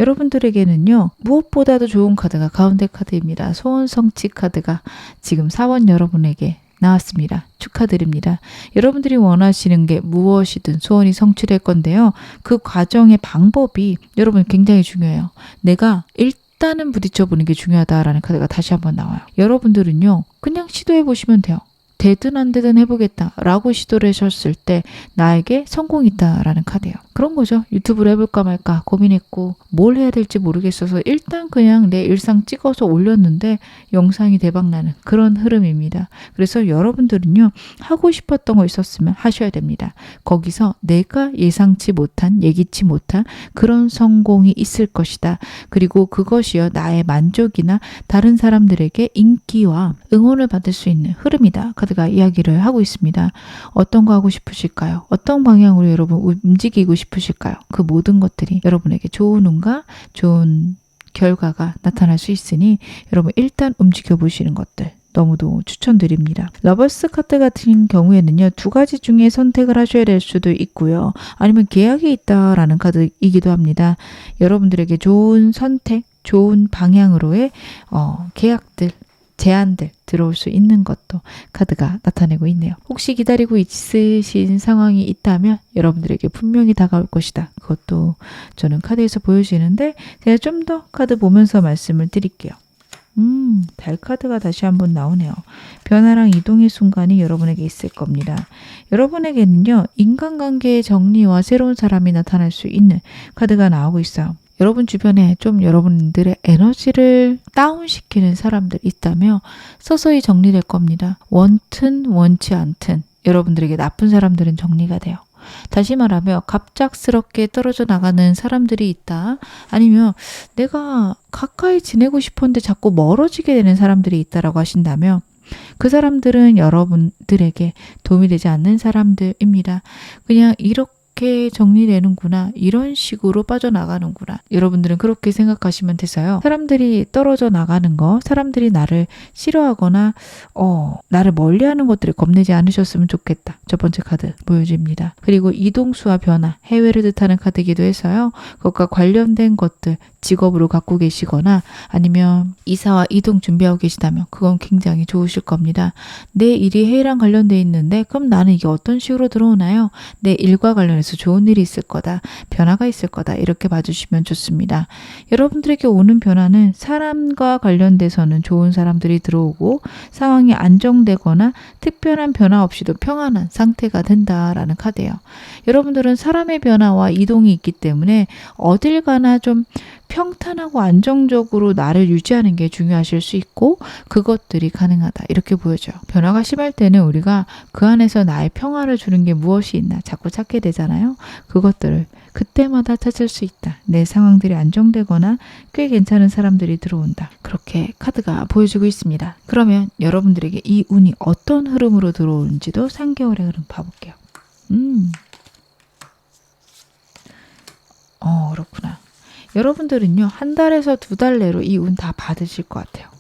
여러분들에게는요. 무엇보다도 좋은 카드가 가운데 카드입니다. 소원 성취 카드가 지금 사원 여러분에게 나왔습니다. 축하드립니다. 여러분들이 원하시는 게 무엇이든 소원이 성취될 건데요. 그 과정의 방법이 여러분 굉장히 중요해요. 내가 일단은 부딪혀보는 게 중요하다라는 카드가 다시 한번 나와요. 여러분들은요. 그냥 시도해보시면 돼요. 되든 안 되든 해보겠다 라고 시도를 하셨을 때 나에게 성공이 있다라는 카드예요. 그런 거죠. 유튜브를 해볼까 말까 고민했고 뭘 해야 될지 모르겠어서 일단 그냥 내 일상 찍어서 올렸는데 영상이 대박나는 그런 흐름입니다. 그래서 여러분들은요. 하고 싶었던 거 있었으면 하셔야 됩니다. 거기서 내가 예상치 못한 예기치 못한 그런 성공이 있을 것이다. 그리고 그것이요. 나의 만족이나 다른 사람들에게 인기와 응원을 받을 수 있는 흐름이다. 카드가 이야기를 하고 있습니다. 어떤 거 하고 싶으실까요? 어떤 방향으로 여러분 움직이고 싶으실까요? 그 모든 것들이 여러분에게 좋은 운과 좋은 결과가 나타날 수 있으니 여러분 일단 움직여 보시는 것들 너무도 추천드립니다. 러버스 카드 같은 경우에는요. 2가지 중에 선택을 하셔야 될 수도 있고요. 아니면 계약이 있다라는 카드이기도 합니다. 여러분들에게 좋은 선택, 좋은 방향으로의 계약들 제안들 들어올 수 있는 것도 카드가 나타내고 있네요. 혹시 기다리고 있으신 상황이 있다면 여러분들에게 분명히 다가올 것이다. 그것도 저는 카드에서 보여지는데 제가 좀 더 카드 보면서 말씀을 드릴게요. 달 카드가 다시 한번 나오네요. 변화랑 이동의 순간이 여러분에게 있을 겁니다. 여러분에게는요. 인간관계의 정리와 새로운 사람이 나타날 수 있는 카드가 나오고 있어요. 여러분 주변에 좀 여러분들의 에너지를 다운시키는 사람들 있다면 서서히 정리될 겁니다. 원튼 원치 않든 여러분들에게 나쁜 사람들은 정리가 돼요. 다시 말하면 갑작스럽게 떨어져 나가는 사람들이 있다. 아니면 내가 가까이 지내고 싶었는데 자꾸 멀어지게 되는 사람들이 있다라고 하신다면 그 사람들은 여러분들에게 도움이 되지 않는 사람들입니다. 그냥 이렇게 정리되는구나. 이런 식으로 빠져나가는구나. 여러분들은 그렇게 생각하시면 돼서요. 사람들이 떨어져 나가는 거, 사람들이 나를 싫어하거나 나를 멀리하는 것들을 겁내지 않으셨으면 좋겠다. 첫 번째 카드 보여집니다. 그리고 이동수와 변화, 해외를 뜻하는 카드이기도 해서요. 그것과 관련된 것들 직업으로 갖고 계시거나 아니면 이사와 이동 준비하고 계시다면 그건 굉장히 좋으실 겁니다. 내 일이 해외랑 관련돼 있는데 그럼 나는 이게 어떤 식으로 들어오나요? 내 일과 관련해서 좋은 일이 있을 거다. 변화가 있을 거다. 이렇게 봐주시면 좋습니다. 여러분들에게 오는 변화는 사람과 관련돼서는 좋은 사람들이 들어오고 상황이 안정되거나 특별한 변화 없이도 평안한 상태가 된다라는 카드예요. 여러분들은 사람의 변화와 이동이 있기 때문에 어딜 가나 좀 평탄하고 안정적으로 나를 유지하는 게 중요하실 수 있고 그것들이 가능하다. 이렇게 보여져요. 변화가 심할 때는 우리가 그 안에서 나의 평화를 주는 게 무엇이 있나 자꾸 찾게 되잖아요. 그것들을 그때마다 찾을 수 있다. 내 상황들이 안정되거나 꽤 괜찮은 사람들이 들어온다. 그렇게 카드가 보여주고 있습니다. 그러면 여러분들에게 이 운이 어떤 흐름으로 들어오는지도 3개월의 흐름 봐볼게요. 그렇구나. 여러분들은요. 1달에서 2달 내로 이 운 다 받으실 것 같아요.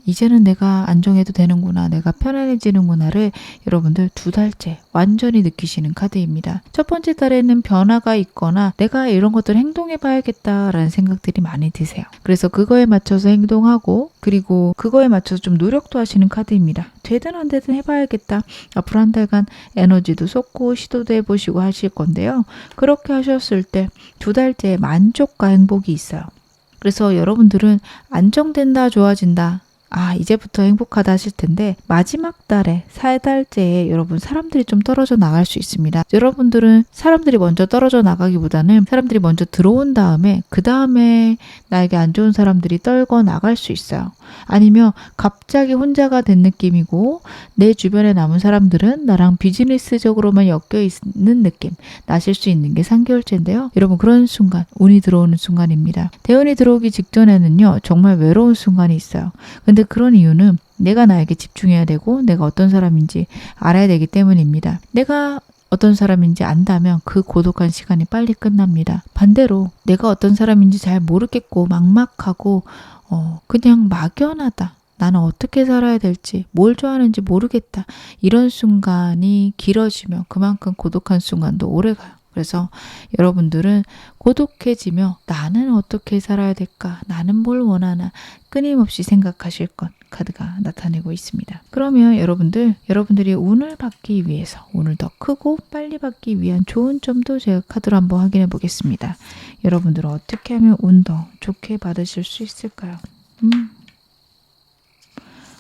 이제는 내가 안정해도 되는구나. 내가 편안해지는구나를 여러분들 2달째 완전히 느끼시는 카드입니다. 첫 번째 달에는 변화가 있거나 내가 이런 것들 행동해봐야겠다라는 생각들이 많이 드세요. 그래서 그거에 맞춰서 행동하고 그리고 그거에 맞춰서 좀 노력도 하시는 카드입니다. 되든 안 되든 해봐야겠다. 앞으로 한 달간 에너지도 쏟고 시도도 해보시고 하실 건데요. 그렇게 하셨을 때 2달째의 만족과 행복이 있어요. 그래서 여러분들은 안정된다, 좋아진다. 이제부터 행복하다 하실 텐데 마지막 달에 4달째에 여러분 사람들이 좀 떨어져 나갈 수 있습니다. 여러분들은 사람들이 먼저 떨어져 나가기보다는 사람들이 먼저 들어온 다음에 그 다음에 나에게 안 좋은 사람들이 떨궈 나갈 수 있어요. 아니면 갑자기 혼자가 된 느낌이고 내 주변에 남은 사람들은 나랑 비즈니스적으로만 엮여 있는 느낌 나실 수 있는 게 3개월째인데요. 여러분 그런 순간 운이 들어오는 순간입니다. 대운이 들어오기 직전에는요 정말 외로운 순간이 있어요. 근데 그런 이유는 내가 나에게 집중해야 되고 내가 어떤 사람인지 알아야 되기 때문입니다. 내가 어떤 사람인지 안다면 그 고독한 시간이 빨리 끝납니다. 반대로 내가 어떤 사람인지 잘 모르겠고 막막하고 그냥 막연하다. 나는 어떻게 살아야 될지, 뭘 좋아하는지 모르겠다. 이런 순간이 길어지면 그만큼 고독한 순간도 오래가요. 그래서 여러분들은 고독해지며 나는 어떻게 살아야 될까? 나는 뭘 원하나? 끊임없이 생각하실 것 카드가 나타내고 있습니다. 그러면 여러분들이 운을 받기 위해서 운을 더 크고 빨리 받기 위한 좋은 점도 제가 카드로 한번 확인해 보겠습니다. 여러분들은 어떻게 하면 운 더 좋게 받으실 수 있을까요?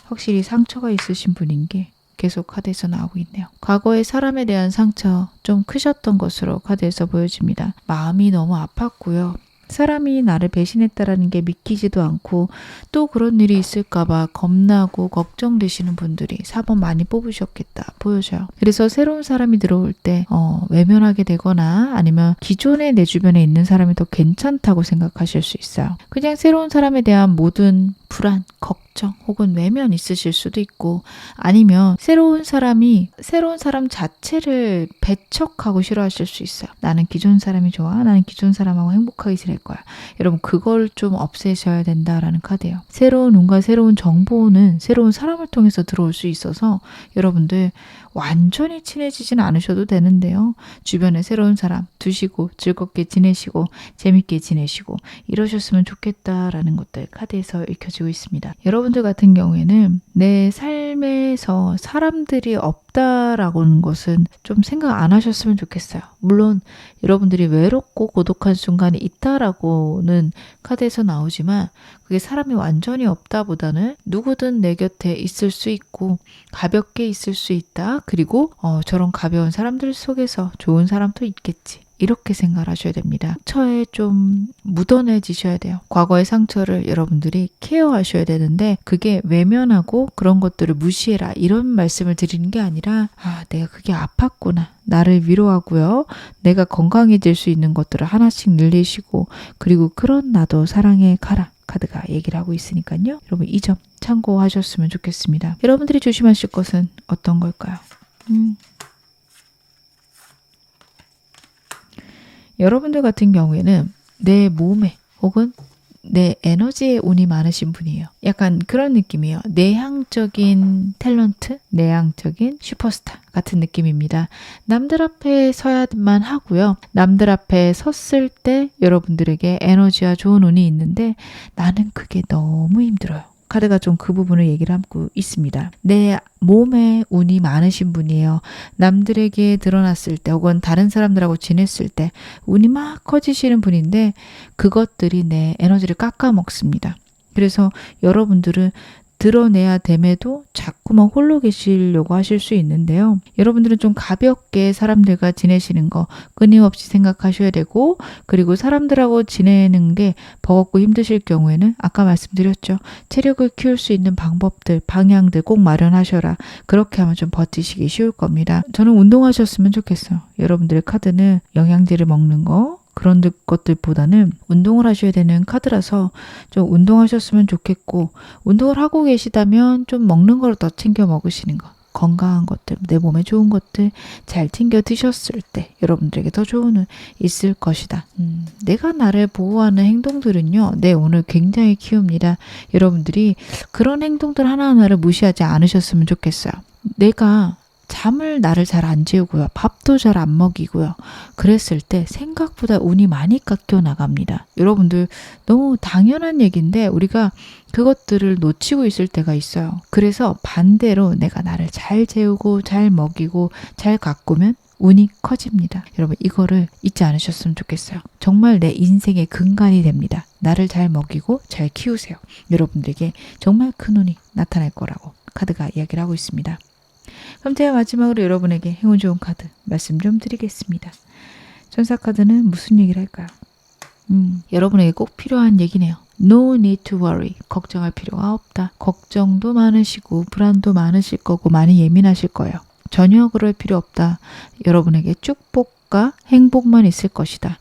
확실히 상처가 있으신 분인 게 계속 카드에서 나오고 있네요. 과거의 사람에 대한 상처 좀 크셨던 것으로 카드에서 보여집니다. 마음이 너무 아팠고요. 사람이 나를 배신했다라는 게 믿기지도 않고 또 그런 일이 있을까봐 겁나고 걱정되시는 분들이 4번 많이 뽑으셨겠다 보여져요. 그래서 새로운 사람이 들어올 때 외면하게 되거나 아니면 기존에 내 주변에 있는 사람이 더 괜찮다고 생각하실 수 있어요. 그냥 새로운 사람에 대한 모든 불안, 걱정 혹은 외면 있으실 수도 있고 아니면 새로운 사람 자체를 배척하고 싫어하실 수 있어요. 나는 기존 사람이 좋아. 나는 기존 사람하고 행복하게 지낼 거야. 여러분 그걸 좀 없애셔야 된다라는 카드예요. 새로운 운과 새로운 정보는 새로운 사람을 통해서 들어올 수 있어서 여러분들 완전히 친해지진 않으셔도 되는데요. 주변에 새로운 사람 두시고 즐겁게 지내시고 재밌게 지내시고 이러셨으면 좋겠다라는 것들 카드에서 읽혀지고 있습니다. 여러분들 같은 경우에는 내 삶에서 사람들이 없다라고는 것은 좀 생각 안 하셨으면 좋겠어요. 물론 여러분들이 외롭고 고독한 순간이 있다라고는 카드에서 나오지만 그게 사람이 완전히 없다보다는 누구든 내 곁에 있을 수 있고 가볍게 있을 수 있다. 그리고 저런 가벼운 사람들 속에서 좋은 사람도 있겠지. 이렇게 생각을 하셔야 됩니다. 상처에 좀 묻어내지셔야 돼요. 과거의 상처를 여러분들이 케어하셔야 되는데 그게 외면하고 그런 것들을 무시해라 이런 말씀을 드리는 게 아니라 내가 그게 아팠구나. 나를 위로하고요. 내가 건강해질 수 있는 것들을 하나씩 늘리시고 그리고 그런 나도 사랑해 가라. 카드가 얘기를 하고 있으니까요. 여러분 이 점 참고하셨으면 좋겠습니다. 여러분들이 조심하실 것은 어떤 걸까요? 여러분들 같은 경우에는 내 몸에 혹은 내 에너지에 운이 많으신 분이에요. 약간 그런 느낌이에요. 내향적인 탤런트, 내향적인 슈퍼스타 같은 느낌입니다. 남들 앞에 서야만 하고요. 남들 앞에 섰을 때 여러분들에게 에너지와 좋은 운이 있는데 나는 그게 너무 힘들어요. 카드가 좀 그 부분을 얘기를 하고 있습니다. 내 몸에 운이 많으신 분이에요. 남들에게 드러났을 때 혹은 다른 사람들하고 지냈을 때 운이 막 커지시는 분인데 그것들이 내 에너지를 깎아먹습니다. 그래서 여러분들은 드러내야 됨에도 자꾸만 홀로 계시려고 하실 수 있는데요. 여러분들은 좀 가볍게 사람들과 지내시는 거 끊임없이 생각하셔야 되고 그리고 사람들하고 지내는 게 버겁고 힘드실 경우에는 아까 말씀드렸죠. 체력을 키울 수 있는 방법들, 방향들 꼭 마련하셔라. 그렇게 하면 좀 버티시기 쉬울 겁니다. 저는 운동하셨으면 좋겠어요. 여러분들의 카드는 영양제를 먹는 거 그런 것들보다는 운동을 하셔야 되는 카드라서 좀 운동하셨으면 좋겠고 운동을 하고 계시다면 좀 먹는 걸 더 챙겨 먹으시는 거 건강한 것들, 내 몸에 좋은 것들 잘 챙겨 드셨을 때 여러분들에게 더 좋은 운 있을 것이다. 내가 나를 보호하는 행동들은요. 내 운을 굉장히 키웁니다. 여러분들이 그런 행동들 하나하나를 무시하지 않으셨으면 좋겠어요. 내가 잠을 나를 잘 안 재우고요. 밥도 잘 안 먹이고요. 그랬을 때 생각보다 운이 많이 깎여 나갑니다. 여러분들 너무 당연한 얘기인데 우리가 그것들을 놓치고 있을 때가 있어요. 그래서 반대로 내가 나를 잘 재우고 잘 먹이고 잘 가꾸면 운이 커집니다. 여러분 이거를 잊지 않으셨으면 좋겠어요. 정말 내 인생의 근간이 됩니다. 나를 잘 먹이고 잘 키우세요. 여러분들에게 정말 큰 운이 나타날 거라고 카드가 이야기를 하고 있습니다. 그럼 제가 마지막으로 여러분에게 행운 좋은 카드 말씀 좀 드리겠습니다. 천사 카드는 무슨 얘기를 할까요? 여러분에게 꼭 필요한 얘기네요. No need to worry. 걱정할 필요가 없다. 걱정도 많으시고 불안도 많으실 거고 많이 예민하실 거예요. 전혀 그럴 필요 없다. 여러분에게 축복과 행복만 있을 것이다.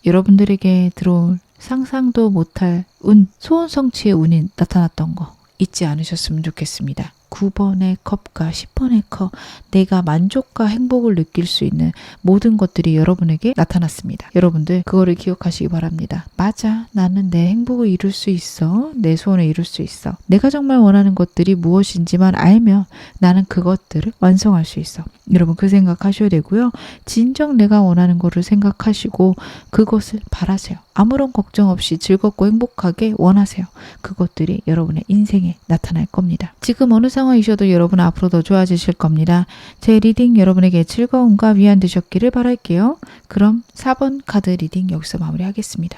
여러분들에게 들어올 상상도 못할 운, 소원 성취의 운이 나타났던 거 잊지 않으셨으면 좋겠습니다. 9번의 컵과 10번의 컵, 내가 만족과 행복을 느낄 수 있는 모든 것들이 여러분에게 나타났습니다. 여러분들 그거를 기억하시기 바랍니다. 맞아, 나는 내 행복을 이룰 수 있어. 내 소원을 이룰 수 있어. 내가 정말 원하는 것들이 무엇인지만 알면 나는 그것들을 완성할 수 있어. 여러분 그 생각하셔야 되고요. 진정 내가 원하는 거를 생각하시고 그것을 바라세요. 아무런 걱정 없이 즐겁고 행복하게 원하세요. 그것들이 여러분의 인생에 나타날 겁니다. 지금 어느 상황이셔도 여러분은 앞으로 더 좋아지실 겁니다. 제 리딩 여러분에게 즐거움과 위안 되셨기를 바랄게요. 그럼 4번 카드 리딩 여기서 마무리하겠습니다.